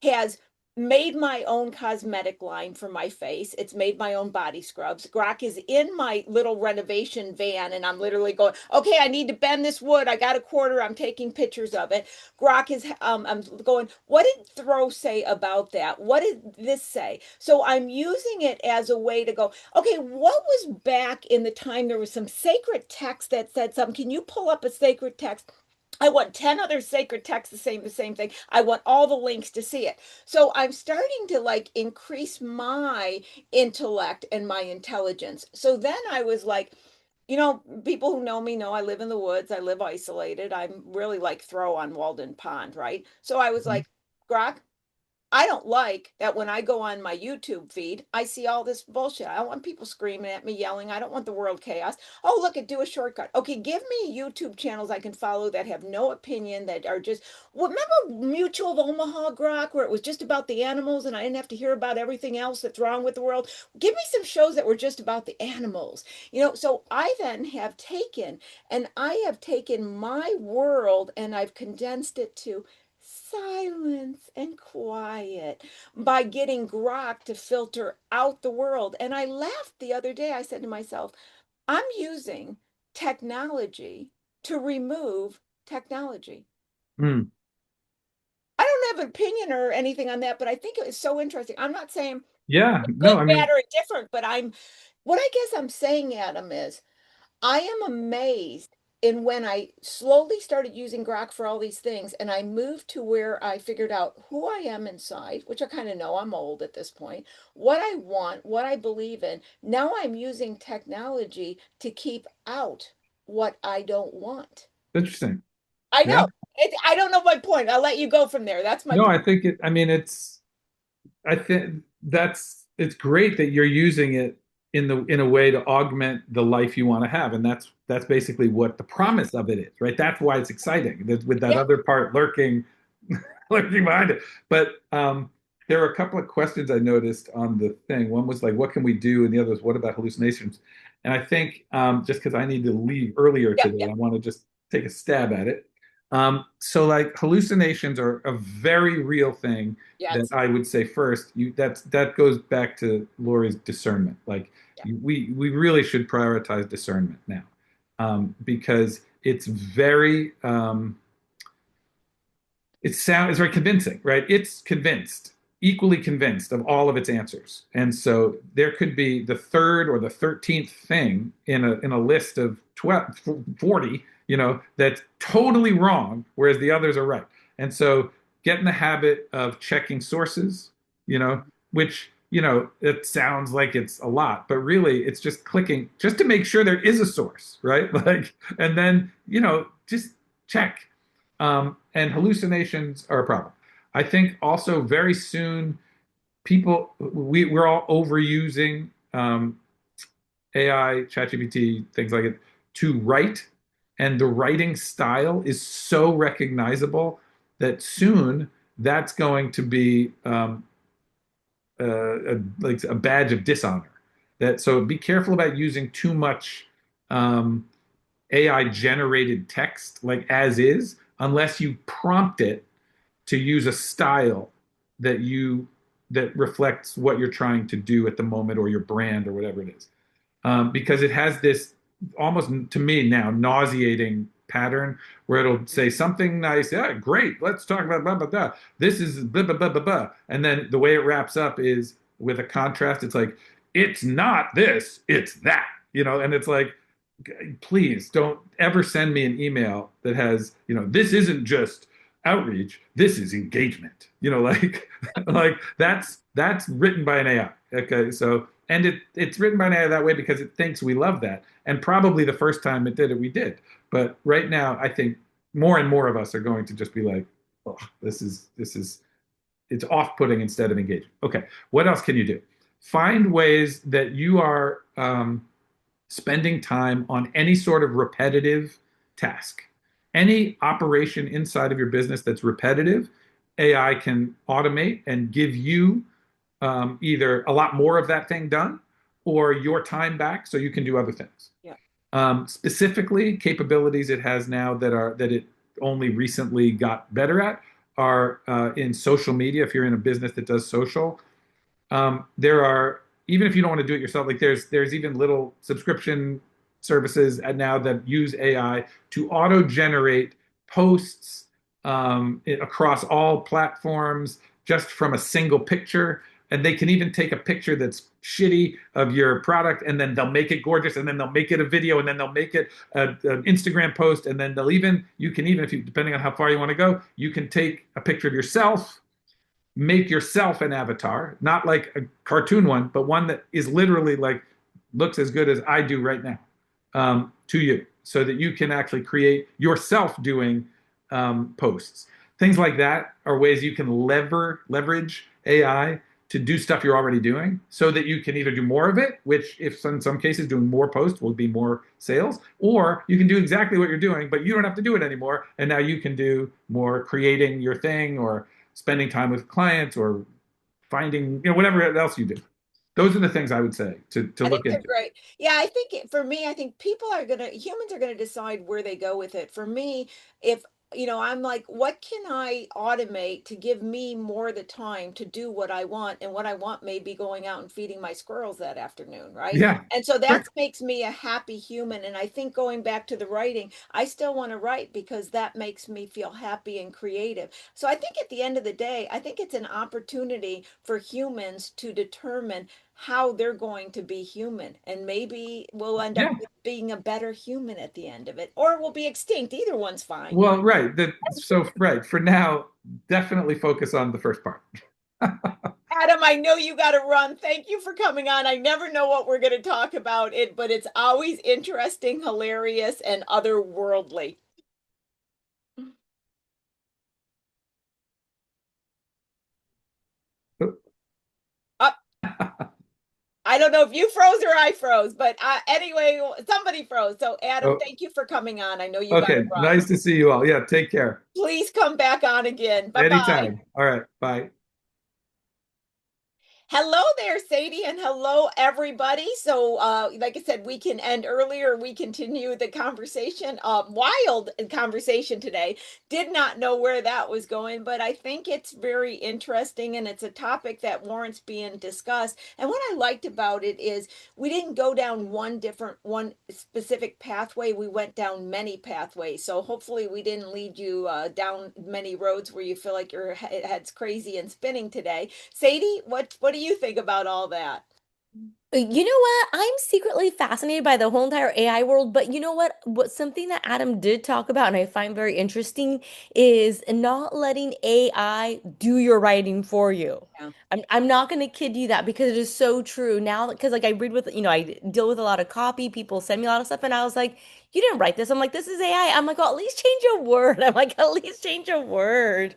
has made my own cosmetic line for my face. It's made my own body scrubs. Grok is in my little renovation van, and I'm literally going, okay, I need to bend this wood. I got a quarter. I'm taking pictures of it. Grok is, I'm going, what did Throw say about that? What did this say? So I'm using it as a way to go, okay, what was back in the time there was some sacred text that said something? Can you pull up a sacred text? I want 10 other sacred texts the same thing. I want all the links to see it. So I'm starting to like increase my intellect and my intelligence. So then I was like, people who know me know I live in the woods. I live isolated. I'm really like Throw on Walden Pond, right? So I was Mhm. like, Grok, I don't like that when I go on my YouTube feed, I see all this bullshit. I don't want people screaming at me, yelling. I don't want the world chaos. Oh, look, do a shortcut. Okay, give me YouTube channels I can follow that have no opinion, that are just, well, remember Mutual of Omaha, Grok, where it was just about the animals and I didn't have to hear about everything else that's wrong with the world? Give me some shows that were just about the animals. So I then have taken my world and I've condensed it to silence and quiet by getting Grok to filter out the world. And I laughed the other day. I said to myself, I'm using technology to remove technology. Mm. I don't have an opinion or anything on that, but I think it was so interesting. I'm not saying Yeah. No, good, I bad, mean, or indifferent, but what I guess I'm saying, Adam, is I am amazed in when I slowly started using Grok for all these things and I moved to where I figured out who I am inside, which I kind of know I'm old at this point, what I want, what I believe in. Now I'm using technology to keep out what I don't want. interesting. I Yeah. know. I don't know my point. I'll let you go from there. That's my No, point. I think it, I mean, I think it's great that you're using it in a way to augment the life you want to have, and that's basically what the promise of it is, right? That's why it's exciting, that with that Yeah, other part lurking lurking behind it. But there were a couple of questions I noticed on the thing. One was like, what can we do? And the other was, what about hallucinations? And I think just because I need to leave earlier yeah, today, yeah, I want to just take a stab at it. So like hallucinations are a very real thing that yes, I would say first. That goes back to Lori's discernment. Like yeah, we really should prioritize discernment now, because it's very it's very convincing, right? It's convinced, equally convinced of all of its answers. And so there could be the third or the 13th thing in a list of 12, 40, that's totally wrong, whereas the others are right. And so get in the habit of checking sources, which, it sounds like it's a lot, but really it's just clicking just to make sure there is a source, right? Like, and then, just check. And hallucinations are a problem. I think also very soon we're all overusing AI, ChatGPT, things like it to write, and the writing style is so recognizable that soon that's going to be like a badge of dishonor. That so be careful about using too much AI generated text like as is, unless you prompt it to use a style that reflects what you're trying to do at the moment or your brand or whatever it is. Because it has this almost to me now nauseating pattern where it'll say something nice, yeah, great, let's talk about blah blah blah. This is blah blah blah blah blah, and then the way it wraps up is with a contrast. It's like it's not this, it's that, and it's like please don't ever send me an email that has, this isn't just outreach, this is engagement. Like like that's written by an AI. Okay, so and it's written by an AI that way because it thinks we love that. And probably the first time it did it, we did. But right now, I think more and more of us are going to just be like, oh, this is it's off-putting instead of engaging. Okay, what else can you do? Find ways that you are spending time on any sort of repetitive task. Any operation inside of your business that's repetitive, AI can automate and give you either a lot more of that thing done or your time back so you can do other things. yeah. Specifically, capabilities it has now that it only recently got better at are in social media. If you're in a business that does social, there are, even if you don't want to do it yourself, like there's even little subscription services now that use AI to auto generate posts across all platforms just from a single picture. And they can even take a picture that's shitty of your product, and then they'll make it gorgeous, and then they'll make it a video, and then they'll make it an Instagram post, and then you can even, if you, depending on how far you want to go, you can take a picture of yourself, make yourself an avatar, not like a cartoon one, but one that is literally like looks as good as I do right now, to you, so that you can actually create yourself doing posts. Things like that are ways you can leverage AI to do stuff you're already doing, so that you can either do more of it, which if in some cases doing more posts will be more sales, or you can do exactly what you're doing, but you don't have to do it anymore. And now you can do more creating your thing or spending time with clients or finding, whatever else you do. Those are the things I would say to I think look they're into. great. Yeah, I think for me, I think humans are gonna decide where they go with it. For me, if I'm like, what can I automate to give me more the time to do what I want? And what I want may be going out and feeding my squirrels that afternoon, right? Yeah, And so sure. that makes me a happy human. And I think going back to the writing, I still want to write because that makes me feel happy and creative. So I think at the end of the day, I think it's an opportunity for humans to determine how they're going to be human. And maybe we'll end up Yeah. being a better human at the end of it, or we'll be extinct. Either one's fine. Well, right. Right. For now, definitely focus on the first part. Adam, I know you got to run. Thank you for coming on. I never know what we're going to talk about it, but it's always interesting, hilarious, and otherworldly. I don't know if you froze or I froze, but anyway, somebody froze. So Adam, Oh, thank you for coming on. I know you got to okay. run. Nice to see you all. Yeah, take care. Please come back on again. Bye-bye. Anytime. All right. Bye. Hello there, Sadie, and hello, everybody. So, like I said, we can end earlier. We continue the conversation. Wild conversation today. Did not know where that was going, but I think it's very interesting, and it's a topic that warrants being discussed. And what I liked about it is we didn't go down one specific pathway. We went down many pathways. So hopefully, we didn't lead you down many roads where you feel like your head's crazy and spinning today. Sadie, what do you think about all that? You know what? I'm secretly fascinated by the whole entire AI world, but you know what? What something that Adam did talk about and I find very interesting is not letting AI do your writing for you. Yeah. I'm not going to kid you that because it is so true now because like I read with I deal with a lot of copy, people send me a lot of stuff and I was like, you didn't write this. I'm like, this is AI. I'm like, well, at least change a word. I'm like, at least change a word.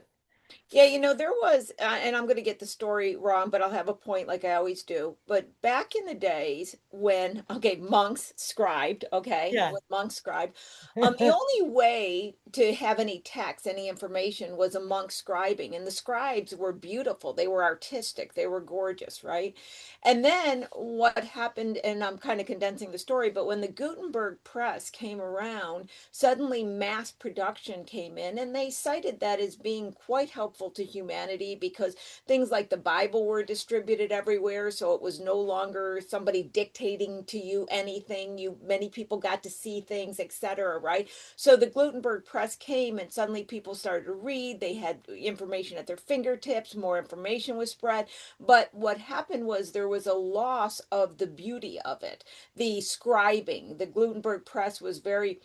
Yeah, there was, and I'm going to get the story wrong, but I'll have a point like I always do. But back in the days when, okay, monks scribed, okay, Yeah. when monks scribed, the only way to have any text, any information was a monk scribing. And the scribes were beautiful. They were artistic. They were gorgeous, right? And then what happened, and I'm kind of condensing the story, but when the Gutenberg press came around, suddenly mass production came in, and they cited that as being quite helpful to humanity because things like the Bible were distributed everywhere, so it was no longer somebody dictating to you anything. Many people got to see things, etc., right? So the Gutenberg press came and suddenly people started to read, they had information at their fingertips, more information was spread. But what happened was there was a loss of the beauty of it. The scribing, the Gutenberg press was very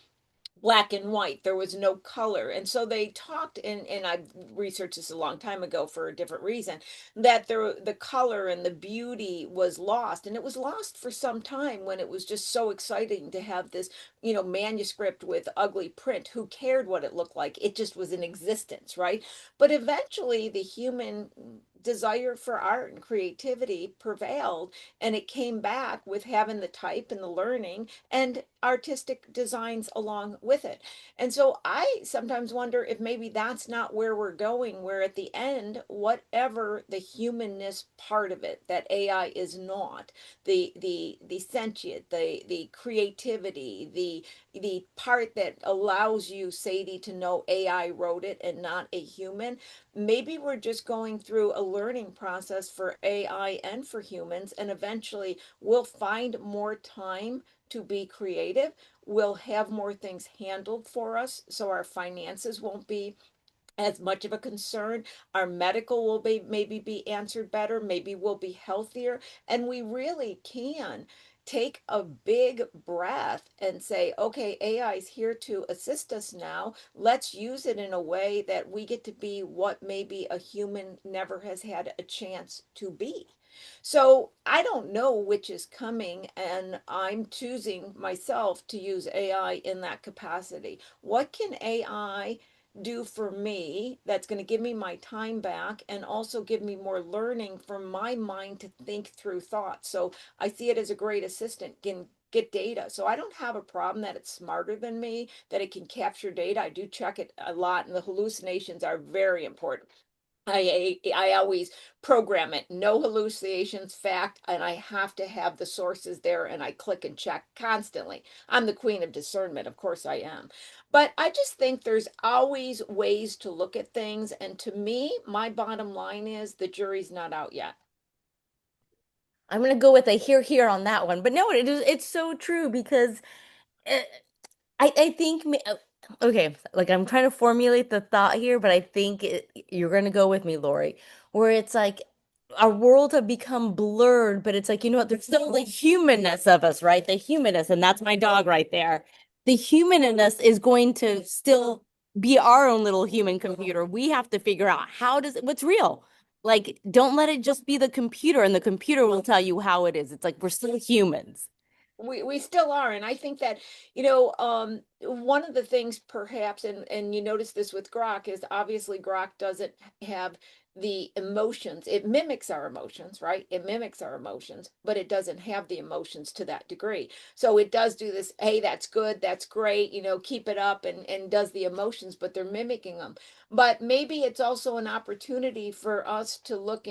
black and white. There was no color. And so they talked, and I researched this a long time ago for a different reason, that the color and the beauty was lost. And it was lost for some time when it was just so exciting to have this, manuscript with ugly print. Who cared what it looked like? It just was in existence, right? But eventually the human desire for art and creativity prevailed, and it came back with having the type and the learning and artistic designs along with it. And so I sometimes wonder if maybe that's not where we're going, where at the end, whatever the humanness part of it that AI is not, the sentient, the creativity, the part that allows you, Sadie, to know AI wrote it and not a human, maybe we're just going through a learning process for AI and for humans, and eventually we'll find more time to be creative. We'll have more things handled for us, so our finances won't be as much of a concern. Our medical will maybe be answered better. Maybe we'll be healthier. And we really can take a big breath and say, okay, AI is here to assist us now. Let's use it in a way that we get to be what maybe a human never has had a chance to be. So I don't know which is coming, and I'm choosing myself to use AI in that capacity. What can AI do for me that's going to give me my time back and also give me more learning for my mind to think through thoughts? So I see it as a great assistant, can get data. So I don't have a problem that it's smarter than me, that it can capture data. I do check it a lot, and the hallucinations are very important. I always program it, no hallucinations, fact, and I have to have the sources there, and I click and check constantly. I'm the queen of discernment, of course I am. But I just think there's always ways to look at things, and to me, my bottom line is the jury's not out yet. I'm gonna go with a here on that one. But no, it's so true because uh, I think okay, like I'm trying to formulate the thought here, but I think you're gonna go with me, Lori, where it's like our worlds have become blurred, but it's like, you know what, there's still the humanness of us, right? The humanness, and that's my dog right there. The human in us is going to still be our own little human computer. We have to figure out what's real. Like, don't let it just be the computer, and the computer will tell you how it is. It's like we're still humans. We still are, and I think that one of the things perhaps, and you notice this with Grok, is obviously Grok doesn't have the emotions. It mimics our emotions, right? It mimics our emotions, but it doesn't have the emotions to that degree. So it does do this, hey, that's good, that's great, keep it up, and does the emotions, but they're mimicking them. But maybe it's also an opportunity for us to look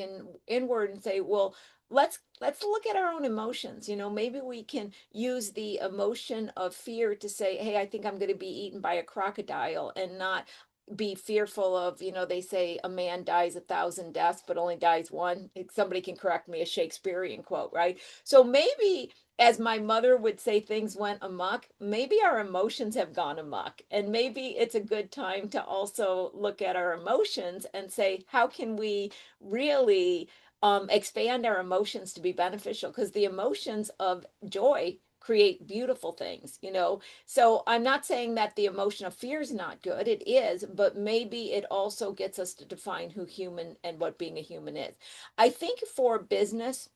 inward and say, well, let's look at our own emotions. Maybe we can use the emotion of fear to say, hey, I think I'm going to be eaten by a crocodile, and not be fearful of, they say a man dies 1,000 deaths, but only dies one. Somebody can correct me, a Shakespearean quote, right? So maybe, as my mother would say, things went amok. Maybe our emotions have gone amok. And maybe it's a good time to also look at our emotions and say, how can we really expand our emotions to be beneficial? Because the emotions of joy create beautiful things. So I'm not saying that the emotion of fear is not good. It is, but maybe it also gets us to define who human and what being a human is. I think for business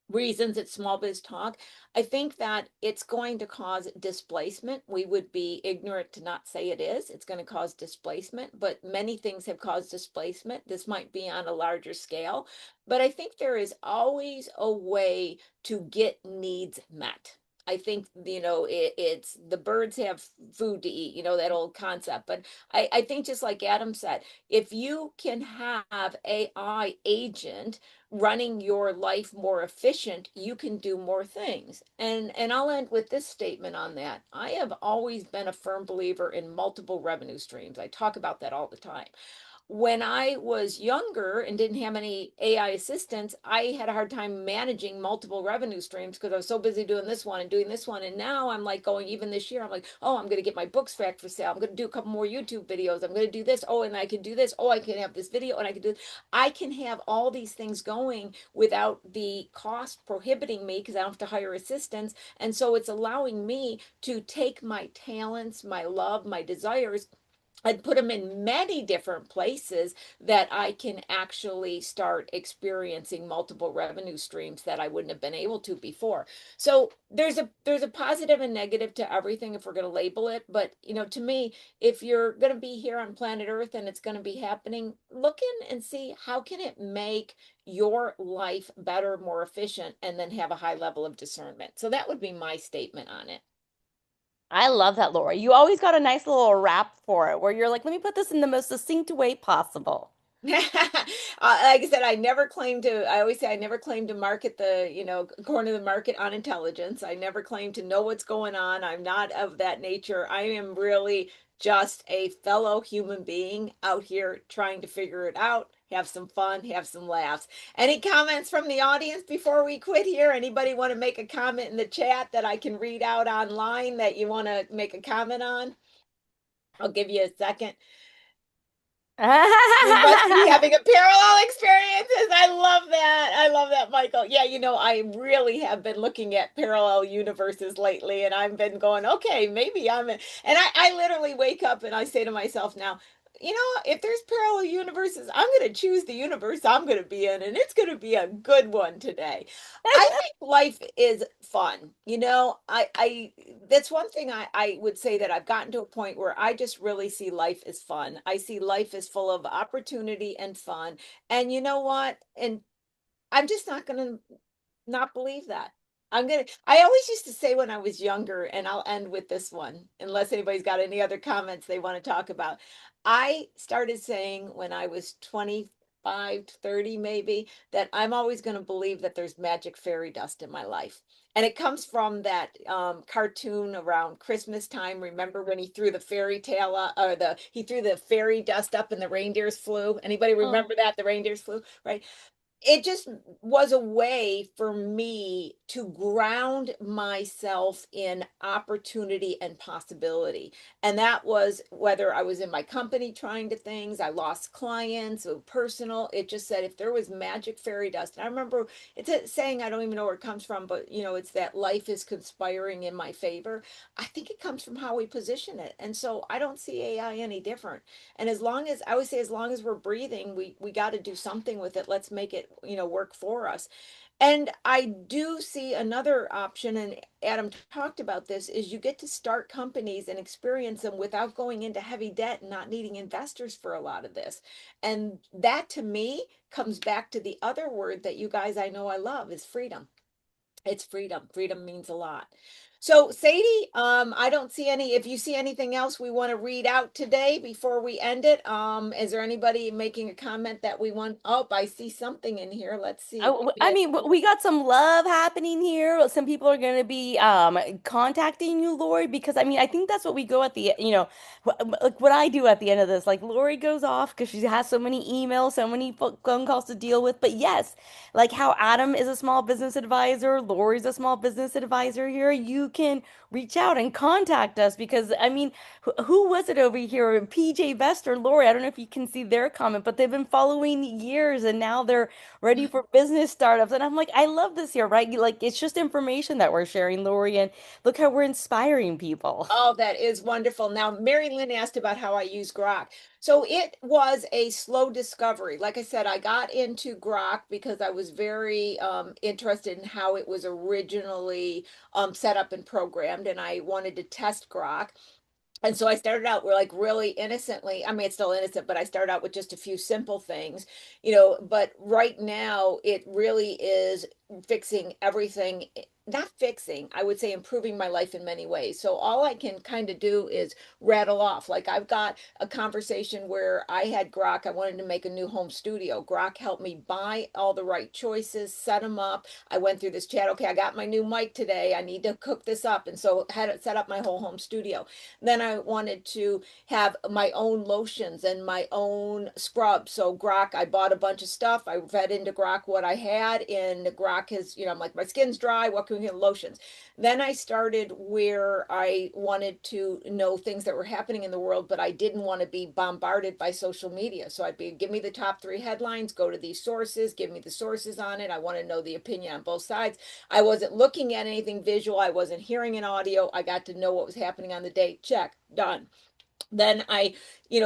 reasons at Small Biz Talk, I think that it's going to cause displacement. We would be ignorant to not say it is. It's going to cause displacement, but many things have caused displacement. This might be on a larger scale, but I think there is always a way to get needs met. I think, it's the birds have food to eat, that old concept. But I think, just like Adam said, if you can have AI agent running your life more efficient, you can do more things. And I'll end with this statement on that. I have always been a firm believer in multiple revenue streams. I talk about that all the time. When I was younger and didn't have any AI assistants, I had a hard time managing multiple revenue streams because I was so busy doing this one and doing this one. And now I'm like going, even this year, I'm like, oh, I'm going to get my books back for sale. I'm going to do a couple more YouTube videos. I'm going to do this. Oh, and I can do this. Oh, I can have this video and I can do, I can have all these things going without the cost prohibiting me because I don't have to hire assistants. And so it's allowing me to take my talents, my love, my desires, and put them in many different places that I can actually start experiencing multiple revenue streams that I wouldn't have been able to before. So there's a positive and negative to everything if we're going to label it. But to me, if you're going to be here on planet Earth and it's going to be happening, look in and see how can it make your life better, more efficient, and then have a high level of discernment. So that would be my statement on it. I love that, Laura. You always got a nice little wrap for it where you're like, let me put this in the most succinct way possible. Like I said, I always say I never claim to market corner the market on intelligence. I never claim to know what's going on. I'm not of that nature. I am really just a fellow human being out here trying to figure it out, have some fun, have some laughs. Any comments from the audience before we quit here? Anybody want to make a comment in the chat that I can read out online that you want to make a comment on? I'll give you a second. We must be having a parallel experiences. I love that. I love that, Michael. Yeah, I really have been looking at parallel universes lately, and I've been going, okay, maybe and I literally wake up and I say to myself now, if there's parallel universes, I'm going to choose the universe I'm going to be in, and it's going to be a good one today. I think life is fun. That's one thing I would say, that I've gotten to a point where I just really see life as fun. I see life as full of opportunity and fun. And you know what? And I'm just not going to not believe that. I always used to say when I was younger, and I'll end with this one, unless anybody's got any other comments they want to talk about. I started saying when I was 25 to 30, maybe, that I'm always going to believe that there's magic fairy dust in my life. And it comes from that cartoon around Christmas time. Remember when he threw the fairy tale or he threw the fairy dust up and the reindeers flew? Anybody Oh. remember that? The reindeers flew, right? It just was a way for me to ground myself in opportunity and possibility. And that was whether I was in my company trying to things, I lost clients, or personal. It just said if there was magic fairy dust. And I remember it's a saying, I don't even know where it comes from, but it's that life is conspiring in my favor. I think it comes from how we position it. And so I don't see AI any different. And as long as I always say, as long as we're breathing, we got to do something with it. Let's make it work for us. And I do see another option, and Adam talked about this, is you get to start companies and experience them without going into heavy debt and not needing investors for a lot of this. And that to me comes back to the other word that you guys I know I love is freedom. It's freedom. Freedom means a lot. So, Sadie, I don't see any. If you see anything else we want to read out today before we end it, is there anybody making a comment that we want? Oh, I see something in here. Let's see. I mean, we got some love happening here. Some people are going to be contacting you, Lori, because I mean, I think that's what we go at the, like what I do at the end of this. Like Lori goes off because she has so many emails, so many phone calls to deal with. But yes, like how Adam is a small business advisor, Lori's a small business advisor here. You can reach out and contact us because I mean, who was it over here? PJ Best or Lori? I don't know if you can see their comment, but they've been following years and now they're ready for business startups. And I'm like, I love this here, right? Like, it's just information that we're sharing, Lori, and look how we're inspiring people. Oh, that is wonderful. Now, Mary Lynn asked about how I use Grok. So it was a slow discovery. Like I said, I got into Grok because I was very interested in how it was originally set up and programmed, and I wanted to test Grok. And so I started out like really innocently. I mean, it's still innocent, but I started out with just a few simple things, but right now it really is fixing everything. Not fixing, I would say improving my life in many ways. So all I can kind of do is rattle off. Like I've got a conversation where I had Grok, I wanted to make a new home studio. Grok helped me buy all the right choices, set them up. I went through this chat. Okay, I got my new mic today. I need to cook this up. And so had it set up my whole home studio. Then I wanted to have my own lotions and my own scrubs. So Grok, I bought a bunch of stuff. I fed into Grok what I had, and Grok has, I'm like, my skin's dry. What can we get? Lotions. Then I started where I wanted to know things that were happening in the world, but I didn't want to be bombarded by social media. So I'd be, give me the top 3 headlines, go to these sources, give me the sources on it. I want to know the opinion on both sides. I wasn't looking at anything visual. I wasn't hearing an audio. I got to know what was happening on the day. Check, done. Then I,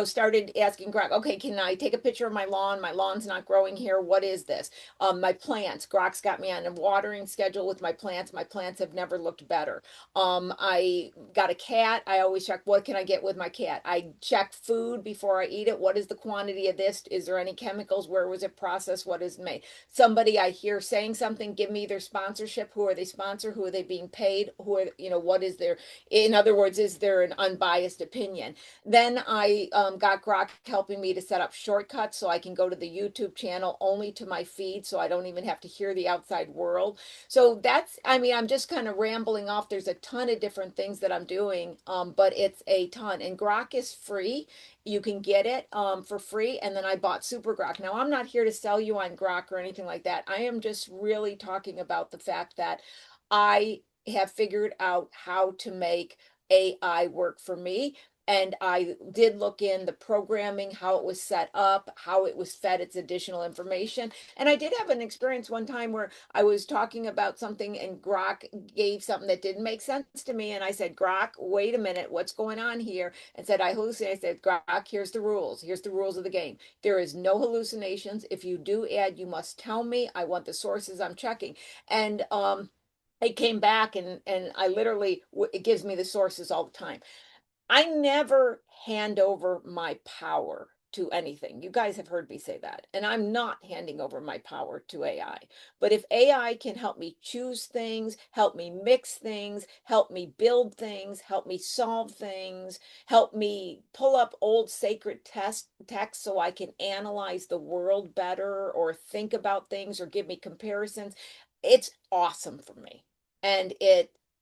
started asking Grok, okay, can I take a picture of my lawn? My lawn's not growing here. What is this? My plants. Grok's got me on a watering schedule with my plants. My plants have never looked better. I got a cat. I always check, what can I get with my cat? I check food before I eat it. What is the quantity of this? Is there any chemicals? Where was it processed? What is made? Somebody I hear saying something, give me their sponsorship. Who are they sponsor? Who are they being paid? Who are, what is their, in other words, is there an unbiased opinion? Then I got Grok helping me to set up shortcuts so I can go to the YouTube channel only to my feed so I don't even have to hear the outside world. So that's, I mean, I'm just kind of rambling off. There's a ton of different things that I'm doing, but it's a ton. And Grok is free. You can get it for free. And then I bought Super Grok. Now, I'm not here to sell you on Grok or anything like that. I am just really talking about the fact that I have figured out how to make AI work for me. And I did look in the programming, how it was set up, how it was fed its additional information. And I did have an experience one time where I was talking about something and Grok gave something that didn't make sense to me. And I said, Grok, wait a minute, what's going on here? And said, I hallucinate. I said, Grok, here's the rules. Here's the rules of the game. There is no hallucinations. If you do add, you must tell me. I want the sources I'm checking. And it came back and I literally, it gives me the sources all the time. I never hand over my power to anything. You guys have heard me say that. And I'm not handing over my power to AI. But if AI can help me choose things, help me mix things, help me build things, help me solve things, help me pull up old sacred text so I can analyze the world better or think about things or give me comparisons, it's awesome for me. And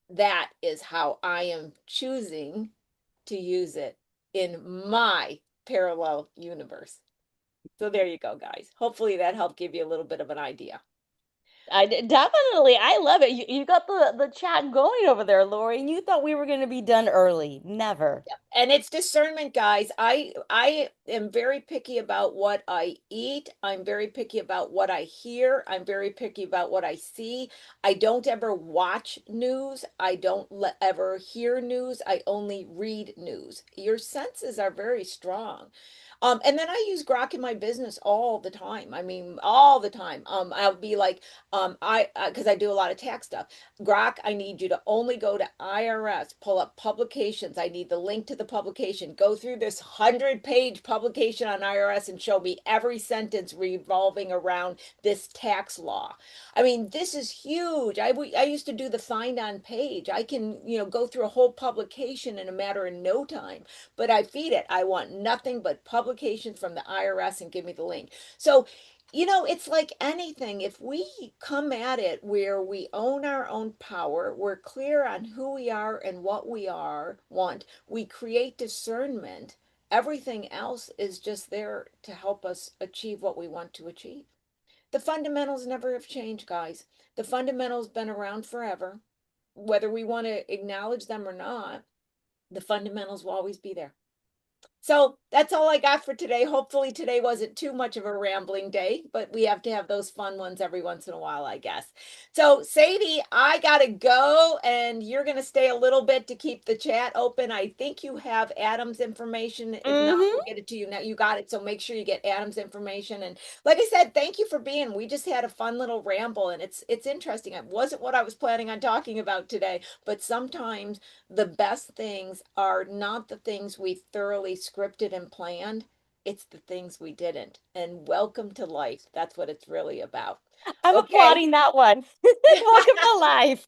that is how I am choosing to use it in my parallel universe. So there you go, guys. Hopefully that helped give you a little bit of an idea. Definitely, I love it. You got the chat going over there, Lori, and you thought we were going to be done early. Never. Yep. And it's discernment, guys. I am very picky about what I eat. I'm very picky about what I hear. I'm very picky about what I see. I don't ever watch news. I don't ever hear news. I only read news. Your senses are very strong. And then I use Grok in my business all the time. I mean, all the time. I'll be like, because I do a lot of tax stuff. Grok, I need you to only go to IRS, pull up publications. I need the link to the publication. Go through this 100-page publication on IRS and show me every sentence revolving around this tax law. I mean, this is huge. I used to do the find on page. I can, go through a whole publication in a matter of no time, but I feed it. I want nothing but publications from the IRS and give me the link. So, it's like anything. If we come at it where we own our own power, we're clear on who we are and what we want, we create discernment. Everything else is just there to help us achieve what we want to achieve. The fundamentals never have changed, guys. The fundamentals been around forever. Whether we want to acknowledge them or not, the fundamentals will always be there. So that's all I got for today. Hopefully today wasn't too much of a rambling day, but we have to have those fun ones every once in a while, I guess. So Sadie, I gotta go, and you're gonna stay a little bit to keep the chat open. I think you have Adam's information. If not, Mm-hmm. we'll get it to you now. You got it. So make sure you get Adam's information. And like I said, thank you for being. We just had a fun little ramble, and it's interesting. It wasn't what I was planning on talking about today, but sometimes the best things are not the things we thoroughly scripted and planned. It's the things we didn't. And welcome to life. That's what it's really about. I'm Okay. applauding that one. Welcome to life.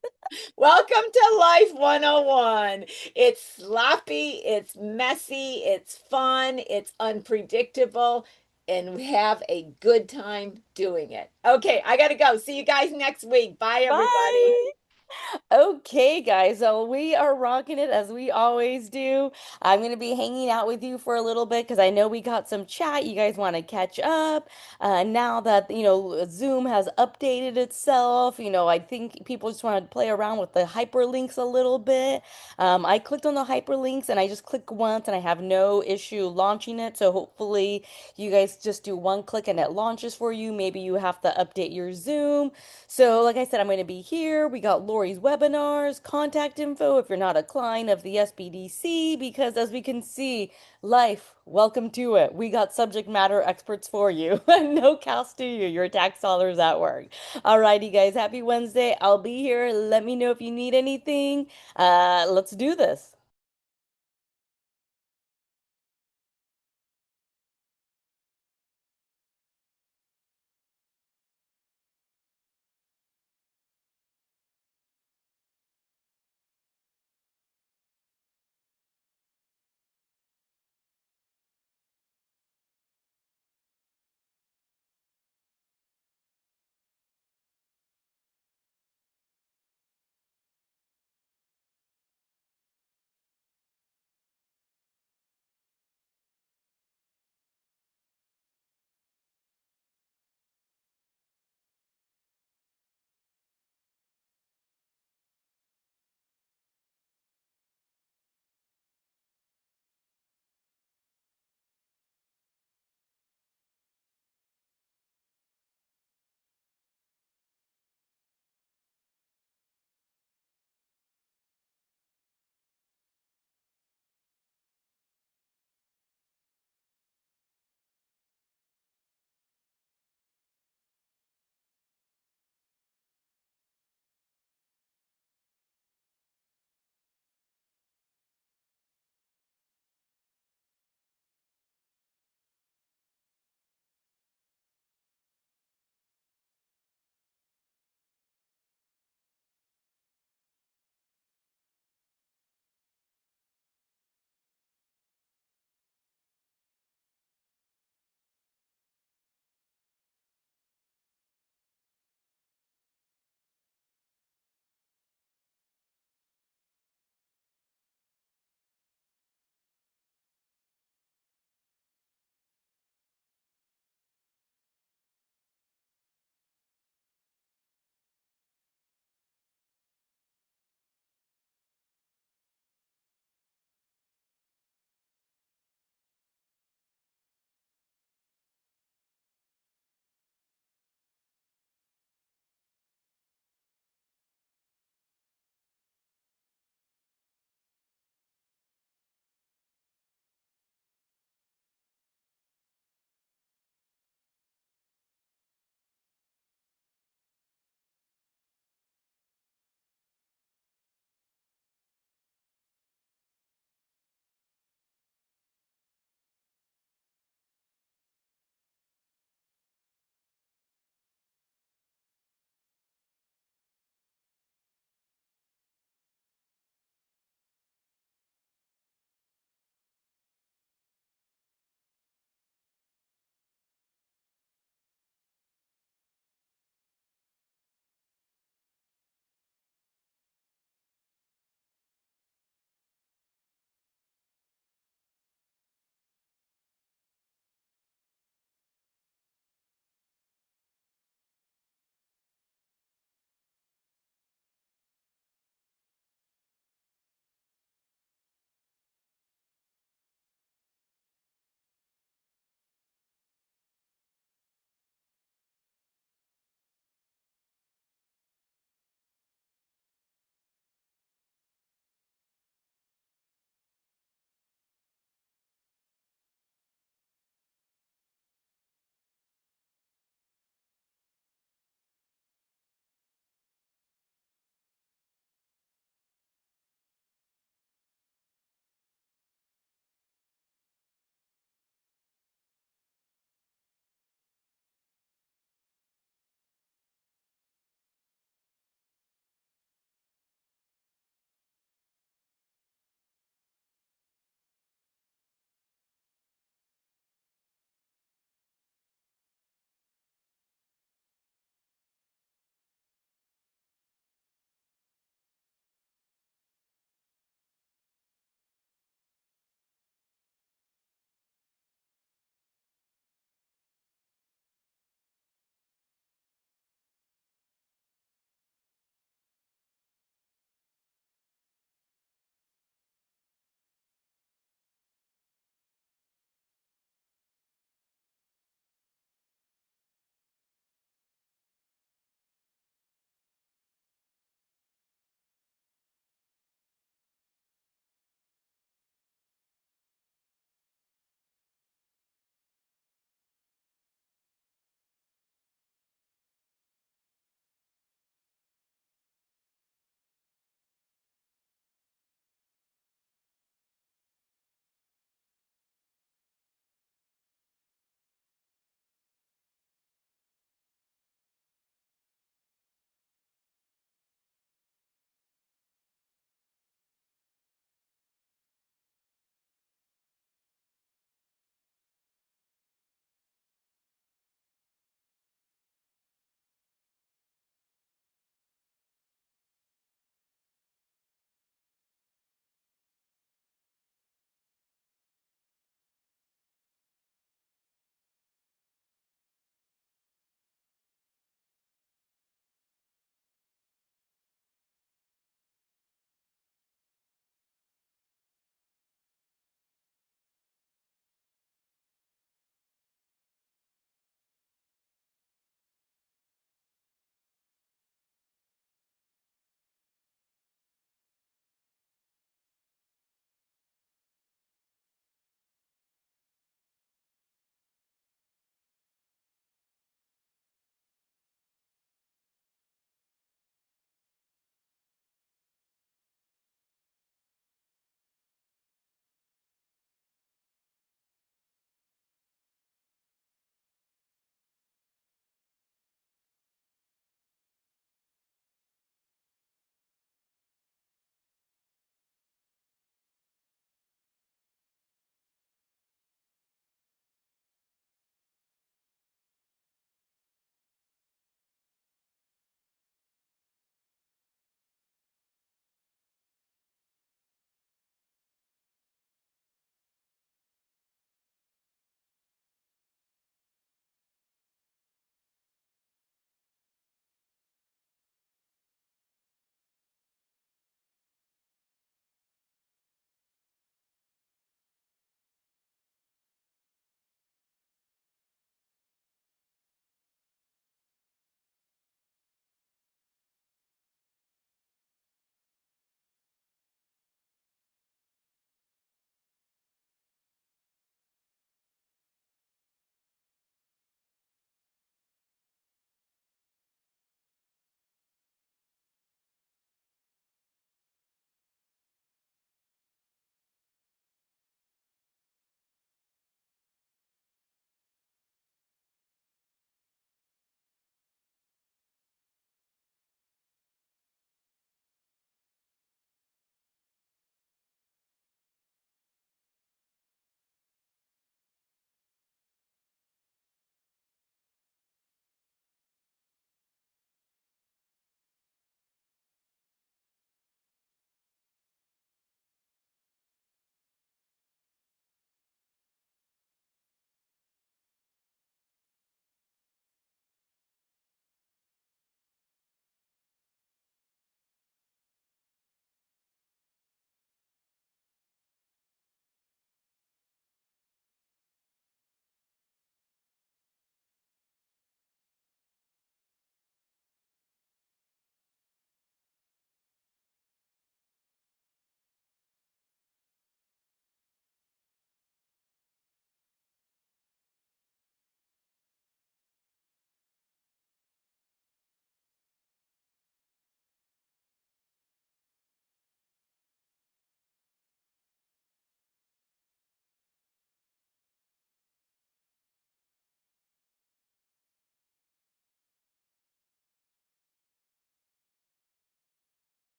Welcome to Life 101. It's sloppy, it's messy, it's fun, it's unpredictable, and we have a good time doing it. Okay, I got to go. See you guys next week. Bye, everybody. Bye. Okay, guys, so we are rocking it as we always do. I'm going to be hanging out with you for a little bit because I know we got some chat. You guys want to catch up. Now that, Zoom has updated itself, I think people just want to play around with the hyperlinks a little bit. I clicked on the hyperlinks and I just click once and I have no issue launching it. So hopefully you guys just do one click and it launches for you. Maybe you have to update your Zoom. So, like I said, I'm going to be here. We got Lori's webinars, contact info if you're not a client of the SBDC, because as we can see, life, welcome to it. We got subject matter experts for you. No cost to you, your tax dollars at work. Alrighty, guys, happy Wednesday. I'll be here. Let me know if you need anything. Let's do this.